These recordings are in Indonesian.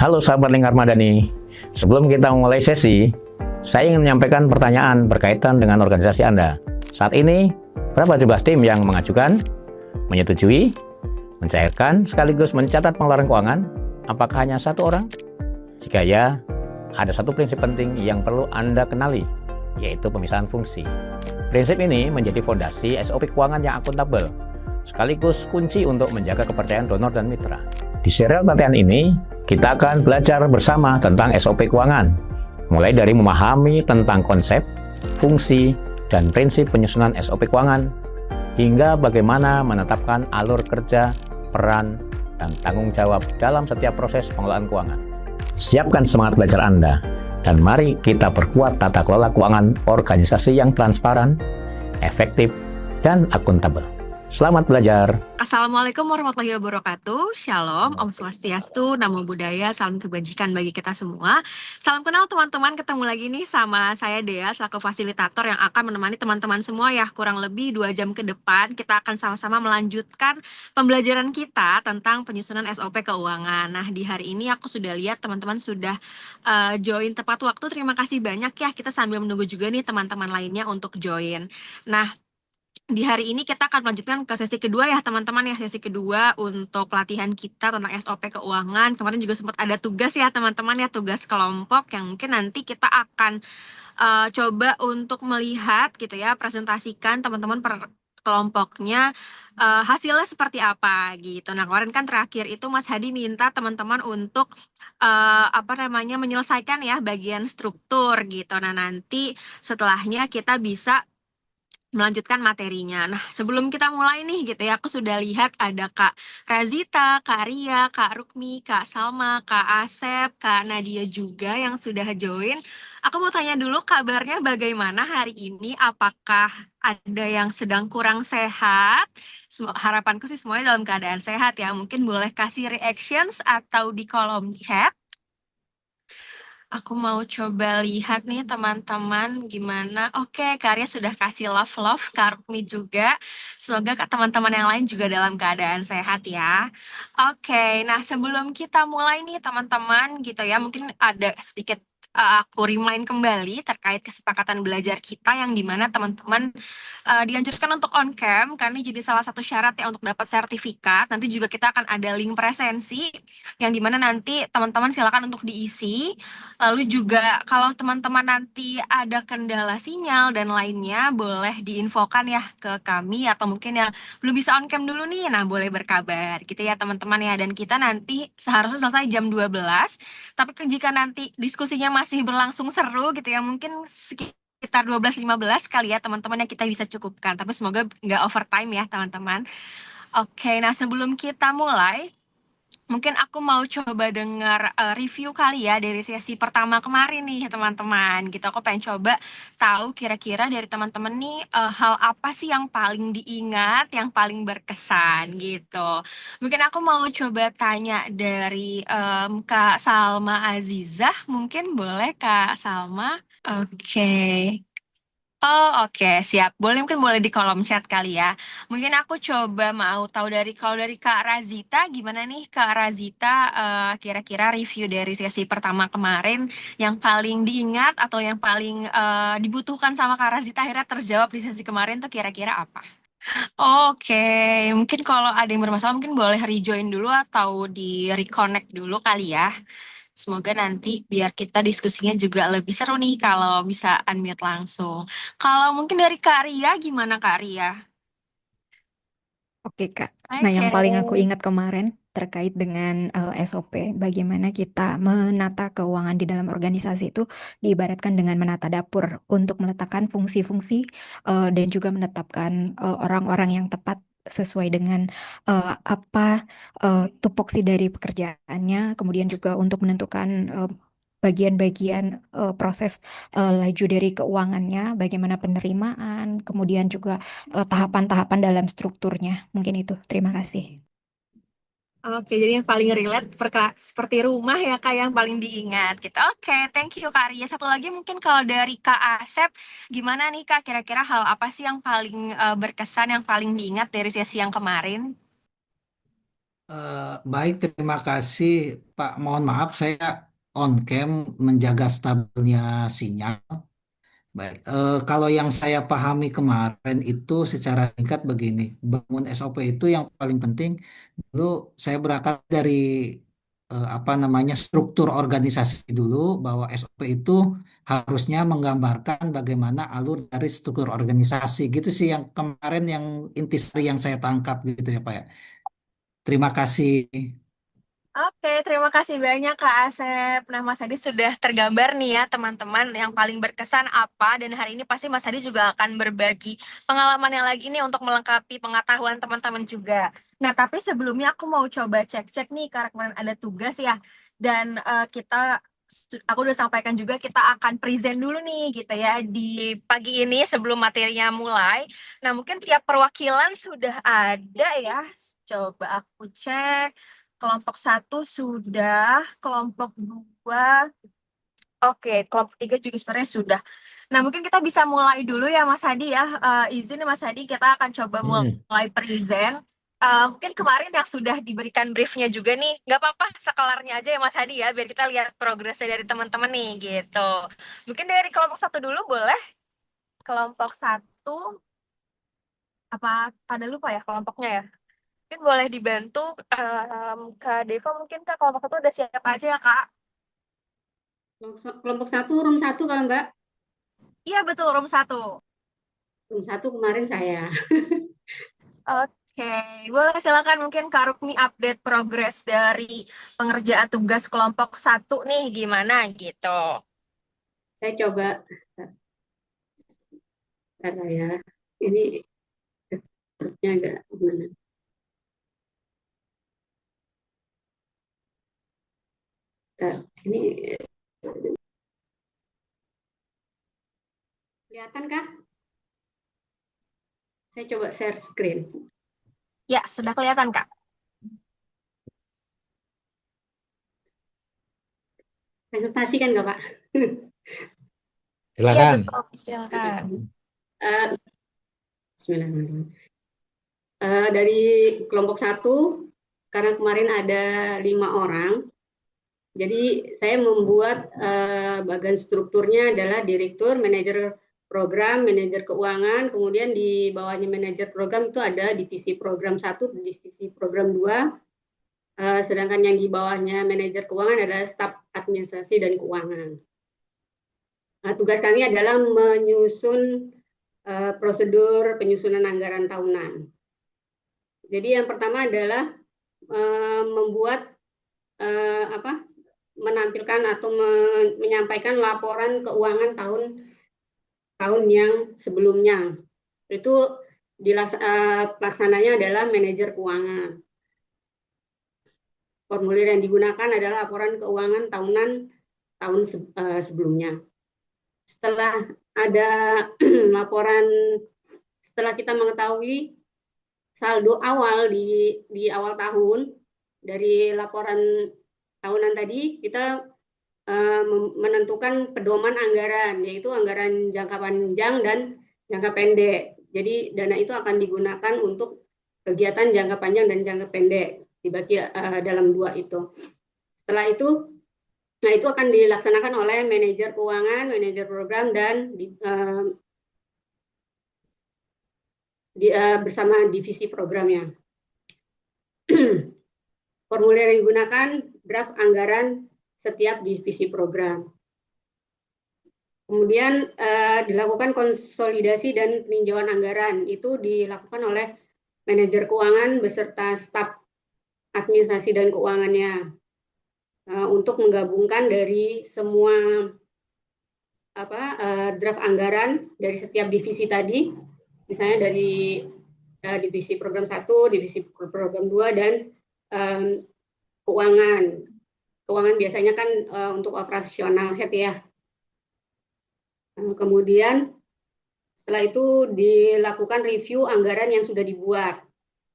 Halo sahabat Lingkar Madani, sebelum kita memulai sesi, saya ingin menyampaikan pertanyaan berkaitan dengan organisasi Anda. Saat ini, berapa jumlah tim yang mengajukan, menyetujui, mencairkan, sekaligus mencatat pengeluaran keuangan? Apakah hanya satu orang? Jika ya, ada satu prinsip penting yang perlu Anda kenali, yaitu pemisahan fungsi. Prinsip ini menjadi fondasi SOP keuangan yang akuntabel, sekaligus kunci untuk menjaga kepercayaan donor dan mitra. Di serial latihan ini, kita akan belajar bersama tentang SOP keuangan, mulai dari memahami tentang konsep, fungsi, dan prinsip penyusunan SOP keuangan, hingga bagaimana menetapkan alur kerja, peran, dan tanggung jawab dalam setiap proses pengelolaan keuangan. Siapkan semangat belajar Anda, dan mari kita perkuat tata kelola keuangan organisasi yang transparan, efektif, dan akuntabel. Selamat belajar. Assalamualaikum warahmatullahi wabarakatuh. Shalom, Om Swastiastu, Namo Buddhaya, salam kebajikan bagi kita semua. Salam kenal teman-teman, ketemu lagi nih sama saya Dea selaku fasilitator yang akan menemani teman-teman semua ya. Kurang lebih 2 jam ke depan kita akan sama-sama melanjutkan pembelajaran kita tentang penyusunan SOP keuangan. Nah, di hari ini aku sudah lihat teman-teman sudah join tepat waktu. Terima kasih banyak ya. Kita sambil menunggu juga nih teman-teman lainnya untuk join. Nah, di hari ini kita akan melanjutkan ke sesi kedua ya teman-teman ya, sesi kedua untuk pelatihan kita tentang SOP keuangan. Kemarin juga sempat ada tugas ya teman-teman ya, tugas kelompok yang mungkin nanti kita akan coba untuk melihat gitu ya, presentasikan teman-teman per kelompoknya hasilnya seperti apa gitu. Nah, kemarin kan terakhir itu Mas Hadi minta teman-teman untuk menyelesaikan ya bagian struktur gitu. Nah, nanti setelahnya kita bisa melanjutkan materinya. Nah, sebelum kita mulai nih gitu ya, aku sudah lihat ada Kak Razita, Kak Ria, Kak Rukmi, Kak Salma, Kak Asep, Kak Nadia juga yang sudah join. Aku mau tanya dulu kabarnya bagaimana hari ini? Apakah ada yang sedang kurang sehat? Harapanku sih semuanya dalam keadaan sehat ya. Mungkin boleh kasih reactions atau di kolom chat. Aku mau coba lihat nih teman-teman gimana. Oke, Karya sudah kasih love-love, Kak Rukmi juga. Semoga teman-teman yang lain juga dalam keadaan sehat ya. Oke, nah sebelum kita mulai nih teman-teman gitu ya, mungkin ada sedikit aku remind kembali terkait kesepakatan belajar kita yang dimana teman-teman dianjurkan untuk on cam karena jadi salah satu syarat ya untuk dapat sertifikat. Nanti juga kita akan ada link presensi yang dimana nanti teman-teman silakan untuk diisi. Lalu juga kalau teman-teman nanti ada kendala sinyal dan lainnya boleh diinfokan ya ke kami atau mungkin yang belum bisa on cam dulu nih, nah boleh berkabar gitu ya teman-teman ya. Dan kita nanti seharusnya selesai jam 12, tapi jika nanti diskusinya masih berlangsung seru gitu ya, mungkin sekitar 12.15 kali ya teman-teman yang kita bisa cukupkan, tapi semoga nggak overtime ya teman-teman. Oke, nah sebelum kita mulai, mungkin aku mau coba dengar review kali ya dari sesi pertama kemarin nih teman-teman gitu. Aku pengen coba tahu kira-kira dari teman-teman nih hal apa sih yang paling diingat, yang paling berkesan gitu. Mungkin aku mau coba tanya dari Kak Salma Azizah, mungkin boleh Kak Salma? Oke. Oh, oke, siap. Mungkin boleh di kolom chat kali ya. Mungkin aku coba mau tahu kalau dari Kak Razita, gimana nih Kak Razita kira-kira review dari sesi pertama kemarin yang paling diingat atau yang paling dibutuhkan sama Kak Razita akhirnya terjawab di sesi kemarin tuh kira-kira apa? Oke, mungkin kalau ada yang bermasalah mungkin boleh rejoin dulu atau di reconnect dulu kali ya. Semoga nanti biar kita diskusinya juga lebih seru nih kalau bisa unmute langsung. Kalau mungkin dari Kak Ria, gimana Kak Ria? Oke, Kak. Nah, Oke. yang paling aku ingat kemarin terkait dengan SOP, bagaimana kita menata keuangan di dalam organisasi itu diibaratkan dengan menata dapur untuk meletakkan fungsi-fungsi dan juga menetapkan orang-orang yang tepat sesuai dengan apa tupoksi dari pekerjaannya, kemudian juga untuk menentukan bagian-bagian proses laju dari keuangannya, bagaimana penerimaan, kemudian juga tahapan-tahapan dalam strukturnya. Mungkin itu. Terima kasih. Oke, jadi yang paling relate seperti rumah ya Kak yang paling diingat gitu. Oke, thank you Kak Ria. Satu lagi mungkin kalau dari Kak Asep, gimana nih Kak kira-kira hal apa sih yang paling berkesan, yang paling diingat dari sesi yang kemarin? Baik, terima kasih Pak. Mohon maaf, saya on cam menjaga stabilnya sinyal. Baik, kalau yang saya pahami kemarin itu secara singkat begini, bangun SOP itu yang paling penting. Dulu saya berangkat dari apa namanya struktur organisasi dulu, bahwa SOP itu harusnya menggambarkan bagaimana alur dari struktur organisasi. Gitu sih yang kemarin yang intisari yang saya tangkap gitu ya Pak ya. Terima kasih. Oke, terima kasih banyak Kak Asep. Nah, Mas Hadi sudah tergambar nih ya teman-teman yang paling berkesan apa, dan hari ini pasti Mas Hadi juga akan berbagi pengalamannya lagi nih untuk melengkapi pengetahuan teman-teman juga. Nah, tapi sebelumnya aku mau coba cek-cek nih karena kemarin ada tugas ya, dan aku udah sampaikan juga kita akan present dulu nih gitu ya di pagi ini sebelum materinya mulai. Nah, mungkin tiap perwakilan sudah ada ya. Coba aku cek. Kelompok 1 sudah, kelompok 2, oke, kelompok 3 juga sebenarnya sudah. Nah, mungkin kita bisa mulai dulu ya Mas Hadi ya. Izin ya Mas Hadi, kita akan coba Hmm. mulai present. Mungkin kemarin yang sudah diberikan briefnya juga nih, nggak apa-apa sekelarnya aja ya Mas Hadi ya, biar kita lihat progresnya dari teman-teman nih gitu. Mungkin dari kelompok 1 dulu boleh? Kelompok 1, apa pada lupa ya kelompoknya ya? Mungkin boleh dibantu Kak Deva, mungkin Kak kelompok 1 udah siap aja ya Kak? Kelompok 1, room 1 kan Mbak? Iya betul, room 1. Room 1 kemarin saya. Oke, boleh silakan mungkin Kak Rukmi update progres dari pengerjaan tugas kelompok 1 nih gimana gitu. Saya coba, bentar ya. Ini grupnya agak gimana? Ini kelihatan kah? Saya coba share screen. Ya, sudah kelihatan Kak. Presentasi kan nggak Pak? Iya Silakan. betul, silakan. Bismillahirrahmanirrahim. Dari kelompok 1, karena kemarin ada 5 orang, jadi saya membuat bagian strukturnya adalah direktur, manajer program, manajer keuangan, kemudian di bawahnya manajer program itu ada divisi program 1, divisi program 2, sedangkan yang di bawahnya manajer keuangan adalah staf administrasi dan keuangan. Nah, tugas kami adalah menyusun prosedur penyusunan anggaran tahunan. Jadi yang pertama adalah membuat menampilkan atau menyampaikan laporan keuangan tahun yang sebelumnya. Itu pelaksananya adalah manajer keuangan. Formulir yang digunakan adalah laporan keuangan tahunan tahun sebelumnya. Setelah ada laporan, setelah kita mengetahui saldo awal di awal tahun dari laporan tahunan tadi, kita menentukan pedoman anggaran, yaitu anggaran jangka panjang dan jangka pendek. Jadi dana itu akan digunakan untuk kegiatan jangka panjang dan jangka pendek, dibagi dalam 2 itu. Setelah itu, nah itu akan dilaksanakan oleh manajer keuangan, manajer program, dan bersama divisi programnya. Formulir yang digunakan draft anggaran setiap divisi program. Kemudian dilakukan konsolidasi dan peninjauan anggaran. Itu dilakukan oleh manajer keuangan beserta staf administrasi dan keuangannya untuk menggabungkan dari semua draft anggaran dari setiap divisi tadi, misalnya dari divisi program 1, divisi program 2, dan keuangan. Keuangan biasanya kan untuk operasional head ya. Kemudian setelah itu dilakukan review anggaran yang sudah dibuat.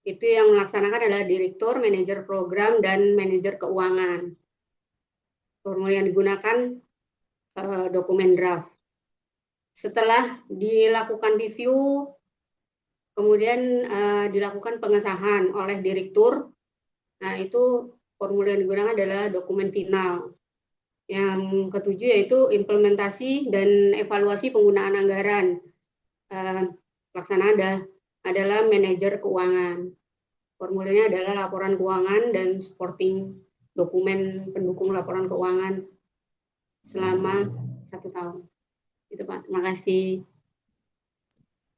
Itu yang melaksanakan adalah direktur, manajer program, dan manajer keuangan. Formulir yang digunakan dokumen draft. Setelah dilakukan review, kemudian dilakukan pengesahan oleh direktur. Nah, itu formulir yang digunakan adalah dokumen final. Yang ketujuh yaitu implementasi dan evaluasi penggunaan anggaran. Pelaksanaan adalah manajer keuangan. Formulirnya adalah laporan keuangan dan supporting dokumen pendukung laporan keuangan selama 1 tahun. Itu Pak, terima kasih.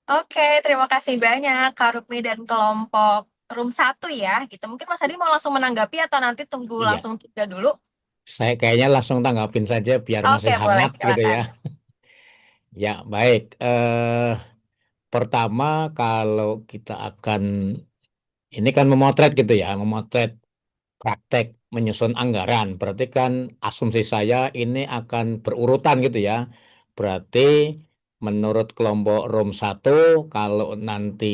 Oke, terima kasih banyak Kak Rukmi dan kelompok room 1 ya, gitu. Mungkin Mas Adi mau langsung menanggapi atau nanti tunggu Iya, langsung 3 dulu? saya kayaknya langsung tanggapin saja biar masih Oke, boleh, hangat gitu ya. silakan. Ya, baik. Pertama, kalau kita akan, ini kan memotret gitu ya, memotret praktek menyusun anggaran. Berarti kan asumsi saya ini akan berurutan gitu ya. Berarti menurut kelompok ROM 1, kalau nanti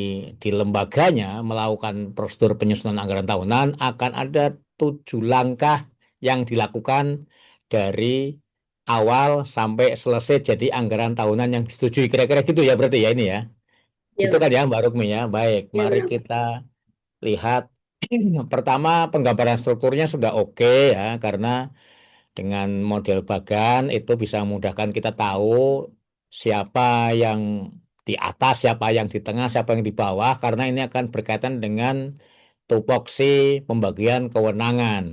di lembaganya melakukan prosedur penyusunan anggaran tahunan, akan ada 7 langkah yang dilakukan dari awal sampai selesai jadi anggaran tahunan yang disetujui. Kira-kira gitu ya berarti ya ini ya. Ya, Gitu Pak. kan ya Mbak Rukmi ya. Baik, Ya, mari benar. kita lihat. Pertama, penggambaran strukturnya sudah oke ya, karena dengan model bagan itu bisa memudahkan kita tahu siapa yang di atas, siapa yang di tengah, siapa yang di bawah, karena ini akan berkaitan dengan tupoksi pembagian kewenangan.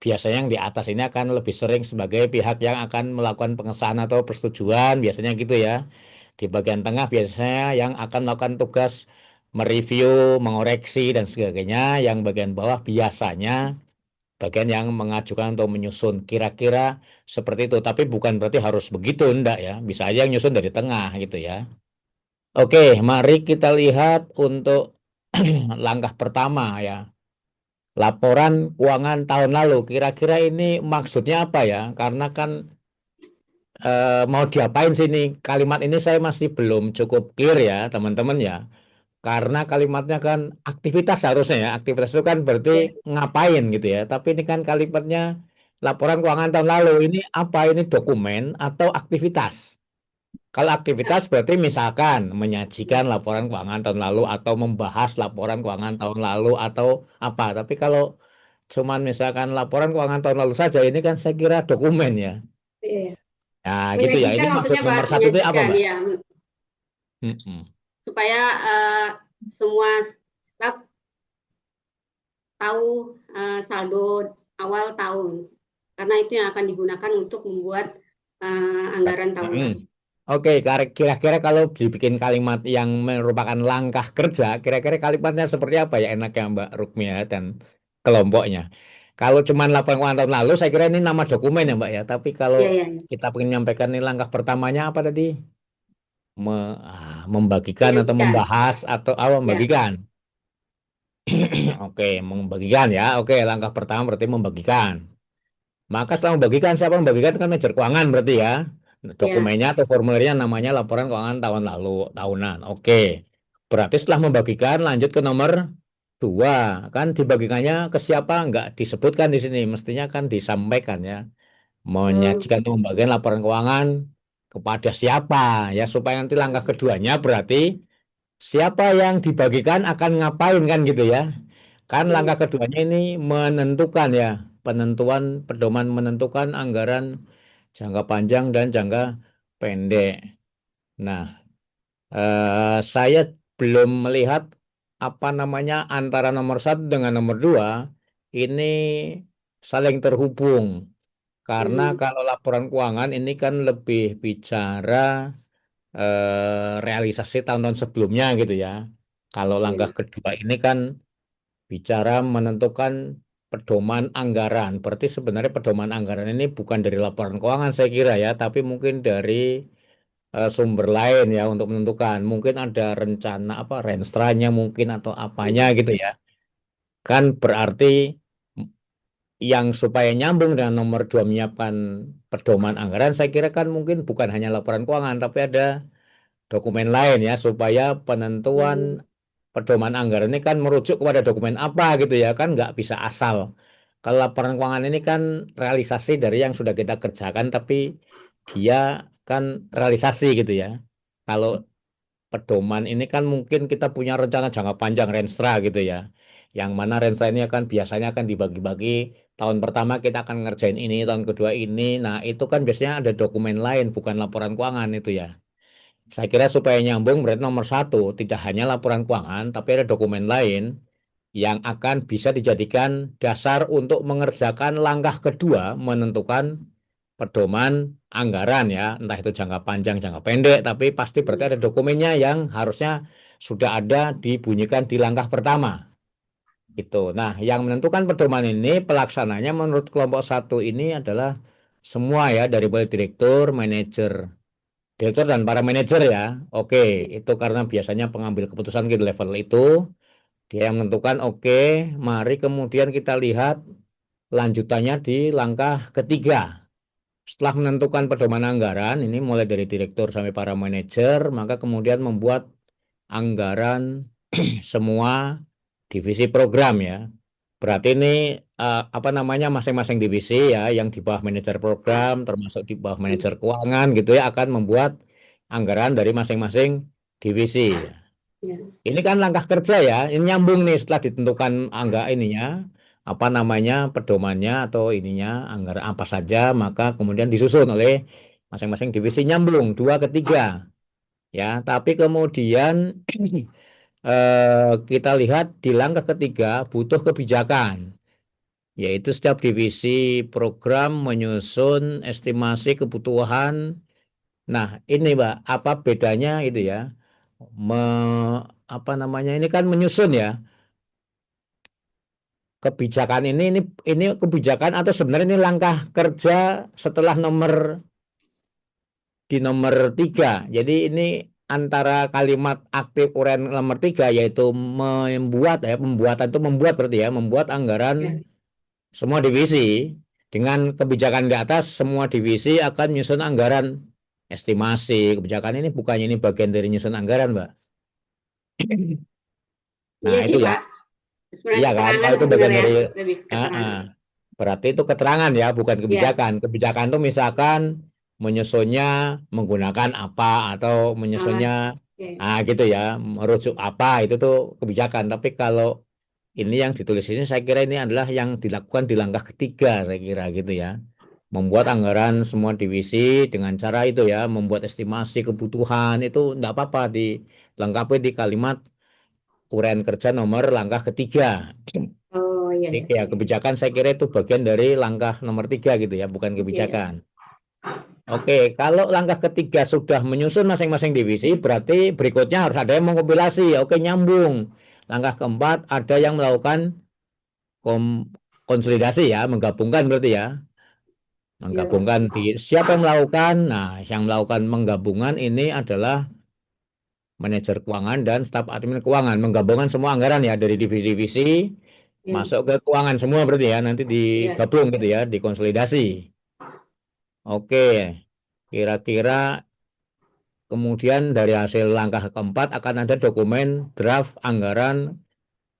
Biasanya yang di atas ini akan lebih sering sebagai pihak yang akan melakukan pengesahan atau persetujuan, biasanya gitu ya. Di bagian tengah biasanya yang akan melakukan tugas mereview, mengoreksi, dan sebagainya. Yang bagian bawah biasanya bagian yang mengajukan atau menyusun. Kira-kira seperti itu. Tapi bukan berarti harus begitu, enggak ya. Bisa aja yang nyusun dari tengah gitu ya. Oke, mari kita lihat untuk langkah pertama ya. Laporan keuangan tahun lalu. Kira-kira ini maksudnya apa ya? Karena kan mau diapain sih ini? Kalimat ini saya masih belum cukup clear ya, teman-teman ya. Karena kalimatnya kan aktivitas harusnya ya. Aktivitas itu kan berarti Ya, ngapain gitu ya. Tapi ini kan kalimatnya laporan keuangan tahun lalu. Ini apa? Ini dokumen atau aktivitas? Kalau aktivitas berarti misalkan menyajikan laporan keuangan tahun lalu atau membahas laporan keuangan tahun lalu atau apa. Tapi kalau cuman misalkan laporan keuangan tahun lalu saja, ini kan saya kira dokumen ya. ya. Nah gitu ya. Menyajikan Ini maksud maksudnya Pak, nomor satu itu apa menyajikan Mbak? ya, Mm-mm. supaya semua staf tahu saldo awal tahun. Karena itu yang akan digunakan untuk membuat anggaran tahunan. Hmm. Oke, kira-kira kalau dibikin kalimat yang merupakan langkah kerja, kira-kira kalimatnya seperti apa ya enaknya Mbak Rukmia dan kelompoknya? Kalau cuma laporan keuangan tahun lalu, saya kira ini nama dokumen ya Mbak ya. Tapi kalau Ya, ya, ya. kita ingin menyampaikan ini langkah pertamanya apa tadi? Membagikan atau Menyajikan. membahas atau apa? Ya, Membagikan. Oke, membagikan ya. Oke, langkah pertama berarti membagikan. Maka setelah membagikan, siapa yang membagikan kan manajer keuangan berarti ya. ya. Dokumennya atau formulirnya namanya laporan keuangan tahun lalu, tahunan. Oke. Berarti setelah membagikan lanjut ke nomor 2. Kan dibagikannya ke siapa? Nggak disebutkan di sini. Mestinya kan disampaikan ya. Hmm, Menyajikan atau membagikan laporan keuangan kepada siapa ya. Supaya nanti langkah keduanya berarti siapa yang dibagikan akan ngapain kan gitu ya. Kan ya, langkah ya. keduanya ini menentukan ya, penentuan pedoman menentukan anggaran jangka panjang dan jangka pendek. Nah, saya belum melihat apa namanya antara nomor 1 dengan nomor 2 ini saling terhubung. Karena Hmm, kalau laporan keuangan ini kan lebih bicara realisasi tahun-tahun sebelumnya gitu ya. Kalau ya, langkah kedua ini kan bicara menentukan pedoman anggaran. Berarti sebenarnya pedoman anggaran ini bukan dari laporan keuangan saya kira ya, tapi mungkin dari sumber lain ya untuk menentukan. Mungkin ada rencana apa, renstranya mungkin atau apanya ya. gitu ya. Kan berarti yang supaya nyambung dengan nomor 2 menyiapkan pedoman anggaran, saya kira kan mungkin bukan hanya laporan keuangan, tapi ada dokumen lain ya, supaya penentuan Hmm, pedoman anggaran ini kan merujuk kepada dokumen apa gitu ya, kan nggak bisa asal. Kalau laporan keuangan ini kan realisasi dari yang sudah kita kerjakan, tapi dia kan realisasi gitu ya. Kalau pedoman ini kan mungkin kita punya rencana jangka panjang Renstra gitu ya. Yang mana Renstra ini akan biasanya akan dibagi-bagi. Tahun pertama kita akan ngerjain ini, tahun kedua ini. Nah, itu kan biasanya ada dokumen lain, bukan laporan keuangan itu ya. Saya kira supaya nyambung berarti nomor satu, tidak hanya laporan keuangan, tapi ada dokumen lain yang akan bisa dijadikan dasar untuk mengerjakan langkah kedua, menentukan pedoman anggaran ya, entah itu jangka panjang, jangka pendek, tapi pasti berarti ada dokumennya yang harusnya sudah ada dibunyikan di langkah pertama. Itu. Nah, yang menentukan pedoman ini pelaksananya menurut kelompok satu ini adalah semua ya, dari mulai direktur dan para manajer ya. Oke, itu karena biasanya pengambil keputusan di level itu dia yang menentukan. Oke, mari kemudian kita lihat lanjutannya di langkah ketiga. Setelah menentukan pedoman anggaran, ini mulai dari direktur sampai para manajer, maka kemudian membuat anggaran semua divisi program ya. Berarti ini apa namanya masing-masing divisi ya yang di bawah manajer program termasuk di bawah manajer keuangan gitu ya akan membuat anggaran dari masing-masing divisi. Ya. Ini kan langkah kerja ya, ini nyambung nih setelah ditentukan angga ininya apa namanya pedomannya atau ininya anggaran apa saja maka kemudian disusun oleh masing-masing divisi nyambung 2 ke 3 ya. Tapi kemudian kita lihat di langkah ketiga butuh kebijakan, yaitu setiap divisi program menyusun estimasi kebutuhan. Nah, ini Mbak, apa bedanya itu ya? Me, apa namanya? Ini kan menyusun ya. Kebijakan ini kebijakan atau sebenarnya ini langkah kerja setelah di nomor 3. Jadi ini antara kalimat aktif urean nomor 3 yaitu membuat ya, pembuatan itu membuat berarti ya, membuat anggaran Ya. semua divisi. Dengan kebijakan di atas semua divisi akan menyusun anggaran estimasi. Kebijakan ini bukannya ini bagian dari nyusun anggaran, Mbak. Nah, Iya sih, itu ya. Pak. Sebenarnya Iya kan? keterangan Kalau itu bagian sebenarnya, dari lebih keterangan. berarti itu keterangan ya, bukan Ya, kebijakan. Kebijakan itu misalkan menyusunnya menggunakan apa atau ah, menyusunnya oke. gitu ya, merujuk apa itu tuh kebijakan. Tapi kalau ini yang ditulis ini saya kira ini adalah yang dilakukan di langkah ketiga saya kira gitu ya. Membuat anggaran semua divisi dengan cara itu ya, membuat estimasi kebutuhan itu enggak apa-apa dilengkapi di kalimat uraian kerja nomor langkah ketiga. Oh iya, Jadi ya. ya kebijakan saya kira itu bagian dari langkah nomor 3 gitu ya, bukan Iya, ya. kebijakan. Oke, kalau langkah ketiga sudah menyusun masing-masing divisi, berarti berikutnya harus ada yang mengkompilasi. Oke, nyambung. Langkah keempat ada yang melakukan konsolidasi ya, menggabungkan berarti ya. Iya, Pak. Menggabungkan siapa yang melakukan? Nah, yang melakukan menggabungan ini adalah manajer keuangan dan staf admin keuangan. Menggabungkan semua anggaran ya dari divisi-divisi Iya, masuk ke keuangan semua berarti ya, nanti iya. digabung gitu ya, dikonsolidasi. Oke, kira-kira kemudian dari hasil langkah keempat akan ada dokumen draft anggaran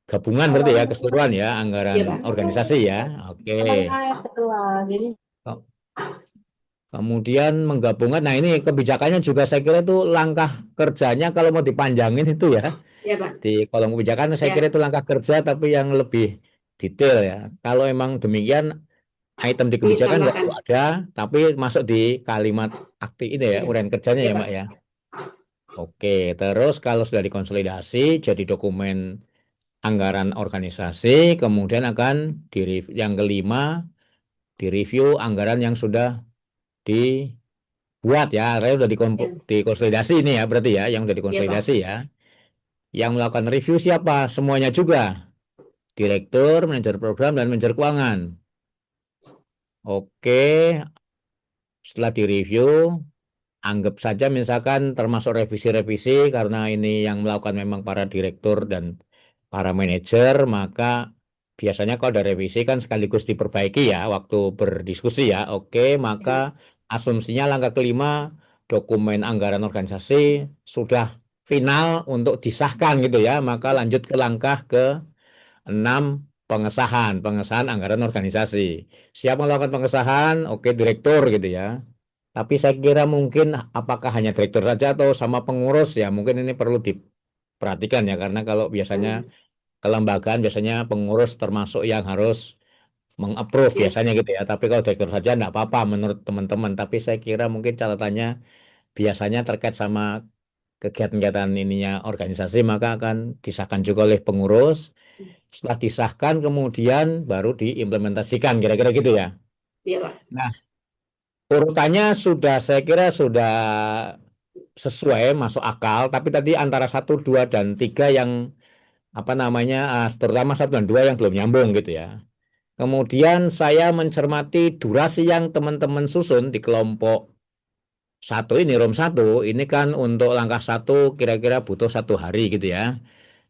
gabungan berarti ya, keseluruhan ya, anggaran Iya, Pak. organisasi ya. Oke. Kemudian menggabungkan, nah ini kebijakannya juga saya kira itu langkah kerjanya kalau mau dipanjangin itu ya. Iya, Pak. Di kolom kebijakan saya kira Ya, itu langkah kerja tapi yang lebih detail ya. Kalau emang demikian item di kebijakan nggak ditambahkan. perlu ada, tapi masuk di kalimat aktif ini ya, Iya, uraian kerjanya iya, ya, Pak. Mbak ya. Oke, terus kalau sudah dikonsolidasi jadi dokumen anggaran organisasi, kemudian akan yang kelima direview anggaran yang sudah dibuat ya, artinya sudah Ya, dikonsolidasi ini ya, berarti ya, yang sudah iya, Pak. dikonsolidasi ya. Yang melakukan review siapa? Semuanya juga. Direktur, manajer program, dan manajer keuangan. Oke, setelah direview, anggap saja misalkan termasuk revisi-revisi karena ini yang melakukan memang para direktur dan para manajer, maka biasanya kalau ada revisi kan sekaligus diperbaiki ya waktu berdiskusi ya. Oke, Ya, maka asumsinya langkah kelima dokumen anggaran organisasi sudah final untuk disahkan gitu ya. Maka lanjut ke langkah ke-6 pengesahan anggaran organisasi. Siapa melakukan pengesahan? Oke, direktur gitu ya. Tapi saya kira mungkin apakah hanya direktur saja atau sama pengurus ya mungkin ini perlu diperhatikan ya karena kalau biasanya Hmm, kelembagaan biasanya pengurus termasuk yang harus mengapprove ya, biasanya gitu ya. Tapi kalau direktur saja enggak apa-apa menurut teman-teman. Tapi saya kira mungkin catatannya biasanya terkait sama kegiatan-kegiatan ininya organisasi maka akan disahkan juga oleh pengurus. Setelah disahkan kemudian baru diimplementasikan kira-kira gitu ya. iya Pak. Nah, urutannya sudah saya kira sudah sesuai masuk akal. Tapi tadi antara satu, dua, dan tiga yang apa namanya, terutama satu dan dua yang belum nyambung gitu ya. Kemudian saya mencermati durasi yang teman-teman susun di kelompok satu ini, room satu, ini kan untuk langkah satu kira-kira butuh 1 hari gitu ya.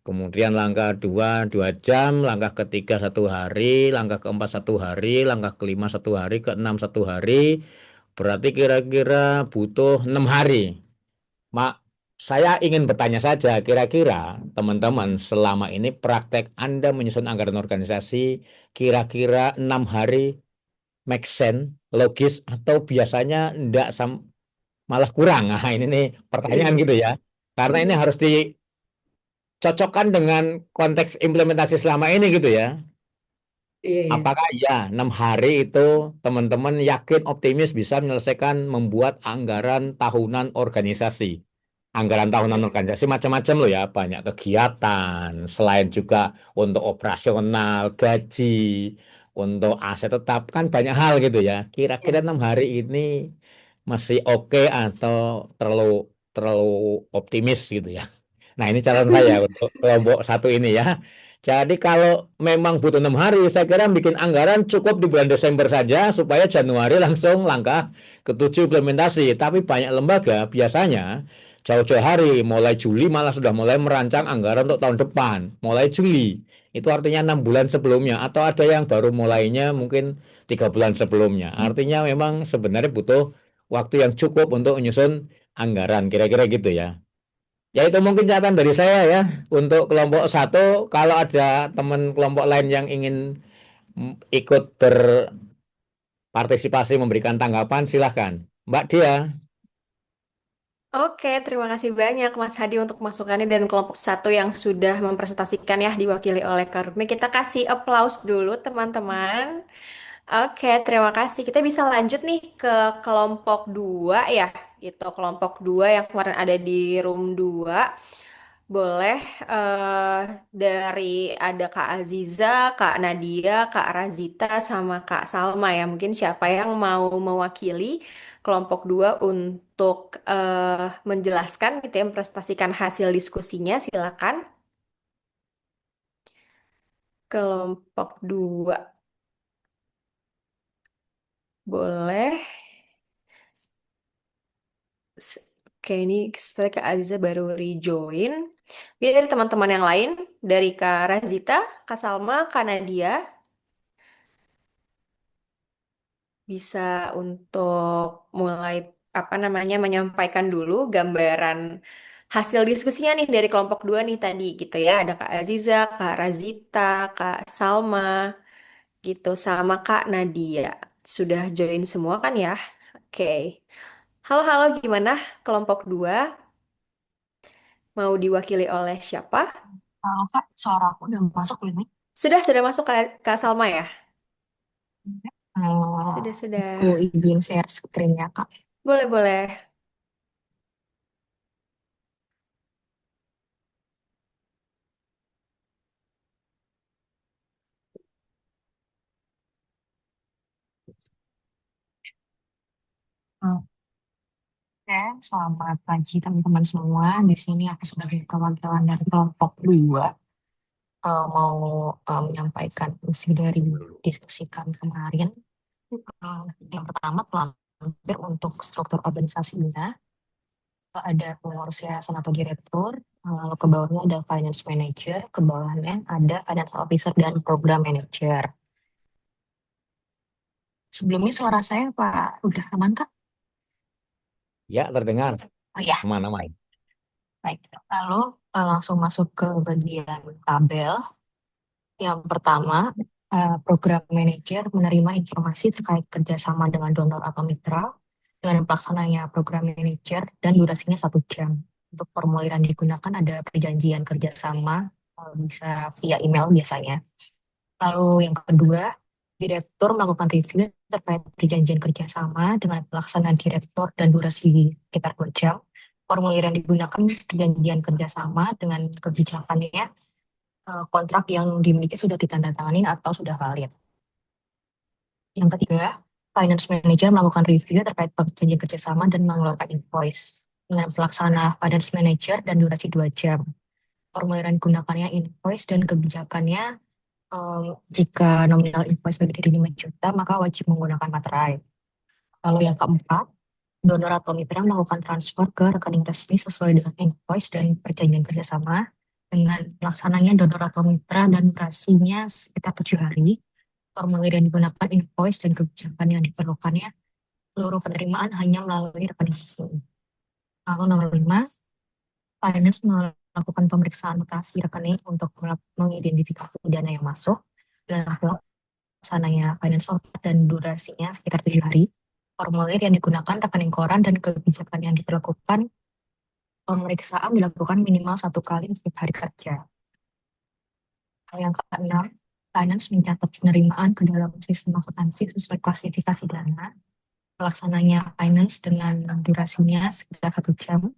Kemudian langkah dua, 2 jam, langkah ketiga 1 hari, langkah keempat 1 hari, langkah kelima 1 hari, keenam 1 hari, berarti kira-kira butuh 6 hari. Mak, saya ingin bertanya saja, kira-kira teman-teman selama ini praktek Anda menyusun anggaran organisasi, kira-kira 6 hari make sense, logis, atau biasanya enggak malah kurang? Nah, ini nih pertanyaan gitu ya. Karena ini harus dicocokkan dengan konteks implementasi selama ini gitu ya. Iya, iya. Apakah ya 6 hari itu teman-teman yakin optimis bisa menyelesaikan membuat anggaran tahunan organisasi? Anggaran tahunan organisasi macam-macam loh ya, banyak kegiatan, selain juga untuk operasional, gaji, untuk aset tetap, kan banyak hal gitu ya. Kira-kira Ya. 6 hari ini masih oke atau terlalu terlalu optimis gitu ya? Nah, ini calon saya untuk kelompok satu ini ya. Jadi kalau memang butuh 6 hari, saya kira bikin anggaran cukup di bulan Desember saja supaya Januari langsung langkah ketujuh implementasi. Tapi banyak lembaga biasanya jauh-jauh hari, mulai Juli malah sudah mulai merancang anggaran untuk tahun depan. Mulai Juli, itu artinya 6 bulan sebelumnya. Atau ada yang baru mulainya mungkin 3 bulan sebelumnya. Artinya memang sebenarnya butuh waktu yang cukup untuk menyusun anggaran. Kira-kira gitu ya. Ya itu mungkin catatan dari saya ya untuk kelompok satu. Kalau ada teman kelompok lain yang ingin ikut berpartisipasi memberikan tanggapan, silahkan. Mbak Dia. Oke, terima kasih banyak Mas Hadi untuk masukannya dan kelompok satu yang sudah mempresentasikan ya diwakili oleh Karutme. Kita kasih applause dulu teman-teman. Oke, terima kasih. Kita bisa lanjut nih ke kelompok 2 ya, gitu. Kelompok 2 yang kemarin ada di room 2. Boleh dari ada Kak Aziza, Kak Nadia, Kak Razita, sama Kak Salma ya. Mungkin siapa yang mau mewakili kelompok 2 untuk menjelaskan gitu ya, mempresentasikan hasil diskusinya, silakan. Kelompok 2 boleh. Oke, ini seperti Kak Aziza baru rejoin. Ini dari teman-teman yang lain, dari Kak Razita, Kak Salma, Kak Nadia, bisa untuk mulai apa namanya menyampaikan dulu gambaran hasil diskusinya nih dari kelompok 2 nih tadi gitu ya. Ada Kak Aziza, Kak Razita, Kak Salma gitu sama Kak Nadia. Sudah join semua kan ya? Oke. Halo, halo, gimana kelompok 2? Mau diwakili oleh siapa? Kak, suara aku udah masuk belum nih? Sudah masuk Kak Salma ya? Eh, aku Sudah. izin share screen ya, Kak. Boleh. Oke, selamat pagi teman-teman semua. Di sini aku sebagai perwakilan dari kelompok 2 mau menyampaikan isi dari diskusi kami kemarin. Yang pertama, pelampir untuk struktur organisasinya. Ada pengurus yayasan atau direktur, lalu ke bawahnya ada finance manager, ke bawahnya ada financial officer dan program manager. Sebelumnya suara saya Pak udah aman Kak? Ya, terdengar. Oh ya, Aman-aman. baik. Lalu langsung masuk ke bagian tabel. Yang pertama, program manager menerima informasi terkait kerjasama dengan donor atau mitra. dengan pelaksananya program manager dan durasinya 1 jam. Untuk formulir yang digunakan ada perjanjian kerjasama, bisa via email biasanya. Lalu yang kedua, direktur melakukan review terkait perjanjian kerjasama dengan pelaksanaan direktur dan durasi sekitar 2 jam. Formulir yang digunakan perjanjian kerjasama dengan kebijakannya, kontrak yang dimiliki sudah ditandatangani atau sudah valid. Yang ketiga, finance manager melakukan review terkait perjanjian kerjasama dan mengeluarkan invoice dengan pelaksana finance manager dan durasi 2 jam. Formulir yang digunakannya invoice dan kebijakannya, jika nominal invoice lebih dari 5 juta, maka wajib menggunakan materai. Lalu yang keempat, donor atau mitra melakukan transfer ke rekening resmi sesuai dengan invoice dan perjanjian kerjasama dengan pelaksananya donor atau mitra dan durasinya sekitar 7 hari. Formulir yang digunakan invoice dan kebijakan yang diperlukannya, seluruh penerimaan hanya melalui rekening resmi. Lalu nomor 5, finance melakukan pemeriksaan mutasi rekening untuk mengidentifikasi dana yang masuk dengan pelaksananya financial dan durasinya sekitar 7 hari. Formulir yang digunakan rekening koran dan kebijakan yang diperlakukan, pemeriksaan dilakukan minimal 1 kali setiap hari kerja. Yang keenam, finance mencatat penerimaan ke dalam sistem akuntansi sesuai klasifikasi dana. Pelaksananya finance dengan durasinya sekitar 1 jam.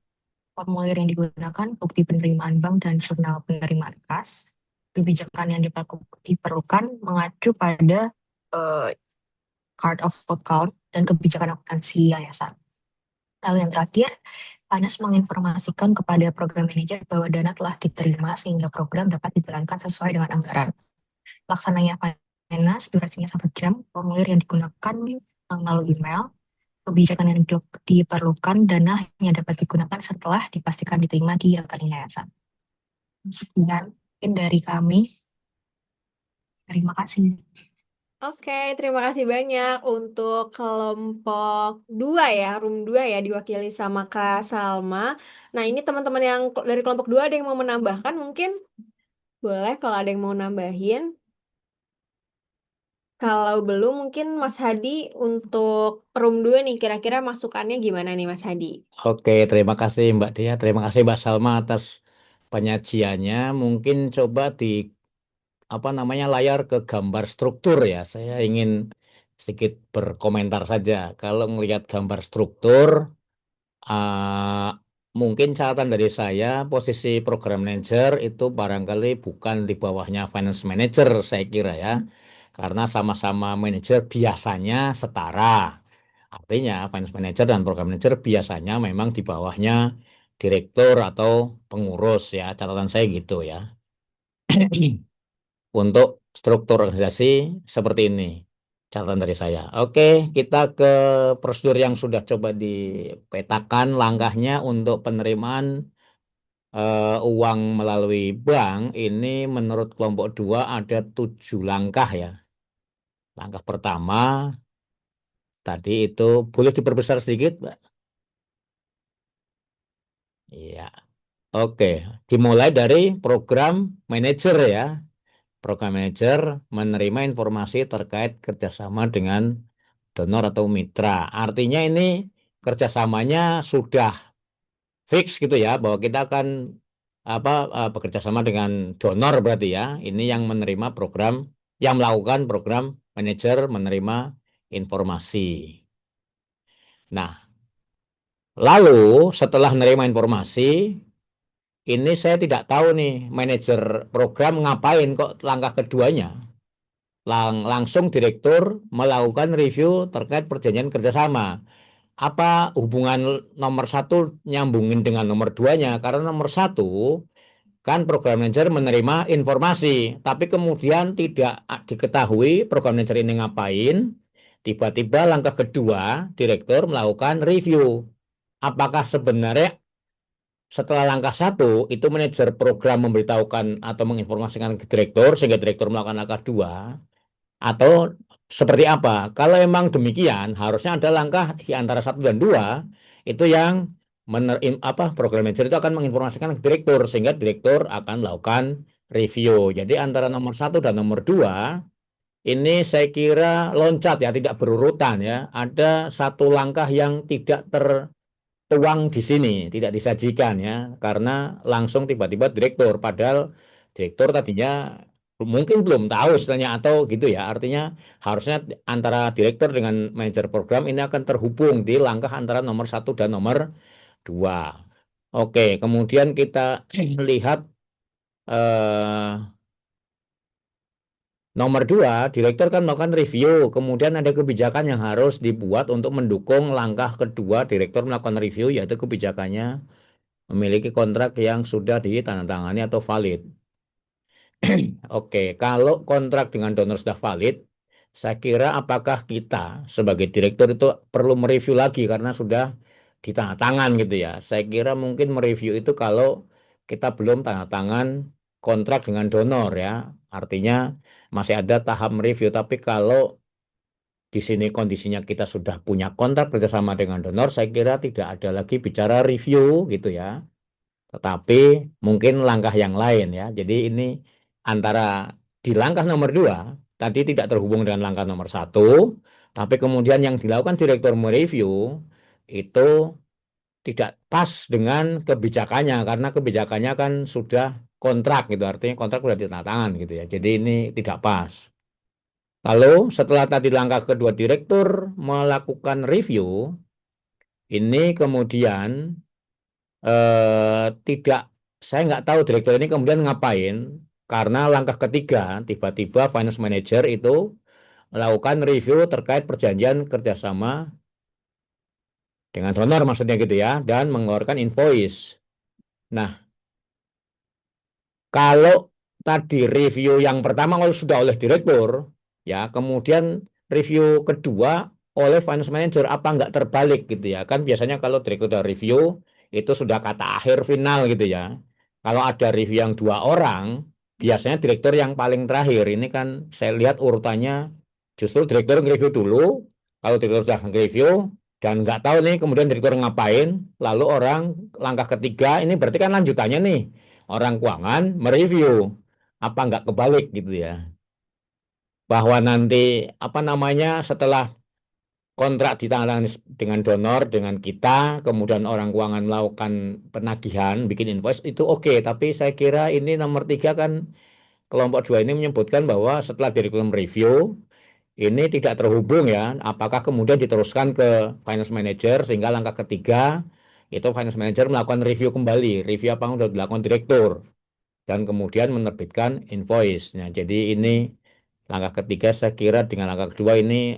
Formulir yang digunakan bukti penerimaan bank dan jurnal penerimaan kas. Kebijakan yang diperlukan mengacu pada card of account dan kebijakan akuntansi yayasan. Lalu yang terakhir, finance menginformasikan kepada program manager bahwa dana telah diterima sehingga program dapat dijalankan sesuai dengan anggaran. Pelaksananya finance durasinya 1 jam, formulir yang digunakan melalui email, kebijakan yang diperlukan dana hanya dapat digunakan setelah dipastikan diterima di rekening yayasan. Sekian mungkin dari kami. Terima kasih. Oke, terima kasih banyak untuk kelompok 2 ya, room 2 ya, diwakili sama Kak Salma. Nah, ini teman-teman yang dari kelompok 2 ada yang mau menambahkan mungkin? Boleh kalau ada yang mau nambahin. Kalau belum mungkin Mas Hadi untuk room 2 nih, kira-kira masukannya gimana nih Mas Hadi? Oke, terima kasih Mbak Dia, terima kasih Mbak Salma atas penyajiannya. Mungkin coba di layar ke gambar struktur ya. Saya ingin sedikit berkomentar saja. Kalau melihat gambar struktur, mungkin catatan dari saya, posisi program manager itu barangkali bukan di bawahnya finance manager, saya kira ya. Karena sama-sama manajer biasanya setara. Artinya finance manager dan program manager biasanya memang di bawahnya direktur atau pengurus ya. Catatan saya gitu ya. Untuk struktur organisasi seperti ini. Catatan dari saya. Oke, kita ke prosedur yang sudah coba dipetakan langkahnya untuk penerimaan uang melalui bank. Ini menurut kelompok 2 ada 7 langkah ya. Langkah pertama tadi itu boleh diperbesar sedikit, Mbak? Iya. Oke, dimulai dari program manager ya. Program manager menerima informasi terkait kerjasama dengan donor atau mitra. Artinya ini kerjasamanya sudah fix gitu ya, bahwa kita akan bekerja sama dengan donor berarti ya. Ini yang menerima program, yang melakukan program manajer menerima informasi. Nah, lalu setelah menerima informasi, ini saya tidak tahu nih manajer program ngapain kok langkah keduanya. Langsung direktur melakukan review terkait perjanjian kerjasama. Apa hubungan nomor 1 nyambungin dengan nomor 2-nya? Karena nomor 1 kan program manager menerima informasi, tapi kemudian tidak diketahui program manager ini ngapain. Tiba-tiba langkah kedua, direktur melakukan review. Apakah sebenarnya setelah langkah 1 itu manajer program memberitahukan atau menginformasikan ke direktur sehingga direktur melakukan langkah 2 atau seperti apa? Kalau memang demikian, harusnya ada langkah di antara 1 dan 2 itu yang program manager itu akan menginformasikan ke direktur sehingga direktur akan melakukan review. Jadi antara nomor 1 dan nomor 2 ini saya kira loncat ya, tidak berurutan ya. Ada satu langkah yang tidak tertuang di sini, tidak disajikan ya, karena langsung tiba-tiba direktur. Padahal direktur tadinya mungkin belum tahu istilahnya atau gitu ya. Artinya harusnya antara direktur dengan manajer program ini akan terhubung di langkah antara nomor satu dan nomor dua. Oke, kemudian kita lihat eh, nomor dua, direktur kan melakukan review, kemudian ada kebijakan yang harus dibuat untuk mendukung langkah kedua direktur melakukan review, yaitu kebijakannya memiliki kontrak yang sudah ditandatangani atau valid. Oke, kalau kontrak dengan donor sudah valid, saya kira apakah kita sebagai direktur itu perlu mereview lagi karena sudah ditandatangan gitu ya. Saya kira mungkin mereview itu kalau kita belum tanda tangan kontrak dengan donor ya. Artinya masih ada tahap mereview, tapi kalau di sini kondisinya kita sudah punya kontrak kerjasama dengan donor, saya kira tidak ada lagi bicara review gitu ya. Tetapi mungkin langkah yang lain ya. Jadi ini antara di langkah nomor dua tadi tidak terhubung dengan langkah nomor satu, tapi kemudian yang dilakukan direktur mereview itu tidak pas dengan kebijakannya karena kebijakannya kan sudah kontrak gitu. Artinya kontrak sudah ditandatangan gitu ya. Jadi ini tidak pas. Lalu setelah tadi langkah kedua direktur melakukan review, ini kemudian tidak, saya nggak tahu direktur ini kemudian ngapain, karena langkah ketiga, tiba-tiba finance manager itu melakukan review terkait perjanjian kerjasama dengan donor maksudnya gitu ya, dan mengeluarkan invoice. Nah, kalau tadi review yang pertama kalau sudah oleh direktur, ya kemudian review kedua oleh finance manager, apa nggak terbalik gitu ya? Kan biasanya kalau direktur udah review, itu sudah kata akhir final gitu ya. Kalau ada review yang dua orang, biasanya direktur yang paling terakhir. Ini kan saya lihat urutannya justru direktur nge-review dulu, kalau direktur sudah nge-review, dan nggak tahu nih kemudian direktur ngapain, lalu orang langkah ketiga, ini berarti kan lanjutannya nih orang keuangan mereview, apa nggak kebalik gitu ya, bahwa nanti apa namanya setelah kontrak ditandatangani dengan donor dengan kita, kemudian orang keuangan melakukan penagihan bikin invoice itu oke, tapi saya kira ini nomor tiga kan kelompok dua ini menyebutkan bahwa setelah direktur mereview ini tidak terhubung ya, apakah kemudian diteruskan ke finance manager sehingga langkah ketiga itu finance manager melakukan review kembali, review apa yang sudah dilakukan direktur dan kemudian menerbitkan invoice. Nah, jadi ini langkah ketiga saya kira dengan langkah kedua ini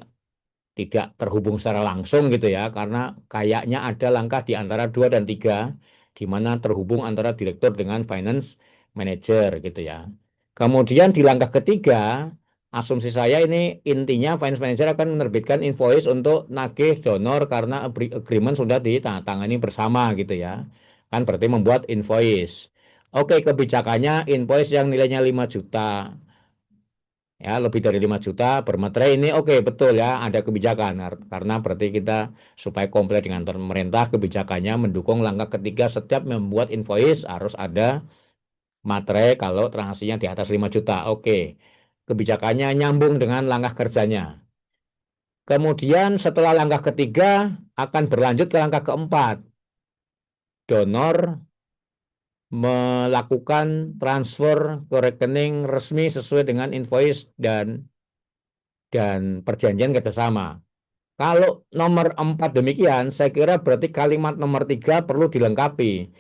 tidak terhubung secara langsung gitu ya, karena kayaknya ada langkah di antara 2 dan 3 di mana terhubung antara direktur dengan finance manager gitu ya. Kemudian di langkah ketiga, asumsi saya ini intinya finance manager akan menerbitkan invoice untuk nagih donor karena agreement sudah ditandatangani bersama gitu ya. Kan berarti membuat invoice. Oke, kebijakannya invoice yang nilainya 5 juta ya, lebih dari 5 juta bermaterai ini oke, betul ya, ada kebijakan karena berarti kita supaya komplain dengan pemerintah, kebijakannya mendukung langkah ketiga, setiap membuat invoice harus ada materai kalau transaksinya di atas 5 juta. Oke, kebijakannya nyambung dengan langkah kerjanya. Kemudian setelah langkah ketiga akan berlanjut ke langkah keempat, donor melakukan transfer ke rekening resmi sesuai dengan invoice dan perjanjian kerjasama. Kalau nomor 4 demikian, saya kira berarti kalimat nomor 3 perlu dilengkapi.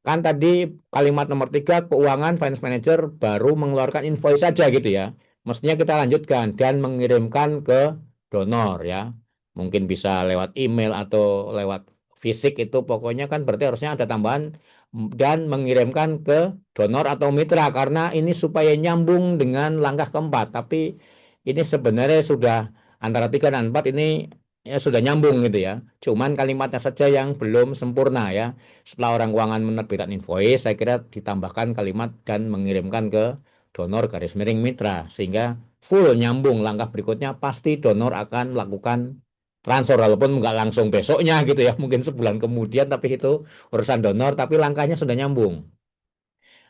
Kan tadi kalimat nomor 3 keuangan finance manager baru mengeluarkan invoice saja gitu ya. Mestinya kita lanjutkan dan mengirimkan ke donor ya. Mungkin bisa lewat email atau lewat fisik, itu pokoknya kan berarti harusnya ada tambahan dan mengirimkan ke donor atau mitra karena ini supaya nyambung dengan langkah keempat. Tapi ini sebenarnya sudah antara 3 dan 4 ini ya sudah nyambung gitu ya. Cuman kalimatnya saja yang belum sempurna ya. Setelah orang keuangan menerbitkan invoice, saya kira ditambahkan kalimat dan mengirimkan ke donor garis miring mitra sehingga full nyambung, langkah berikutnya pasti donor akan melakukan transfer walaupun nggak langsung besoknya gitu ya, mungkin sebulan kemudian, tapi itu urusan donor tapi langkahnya sudah nyambung.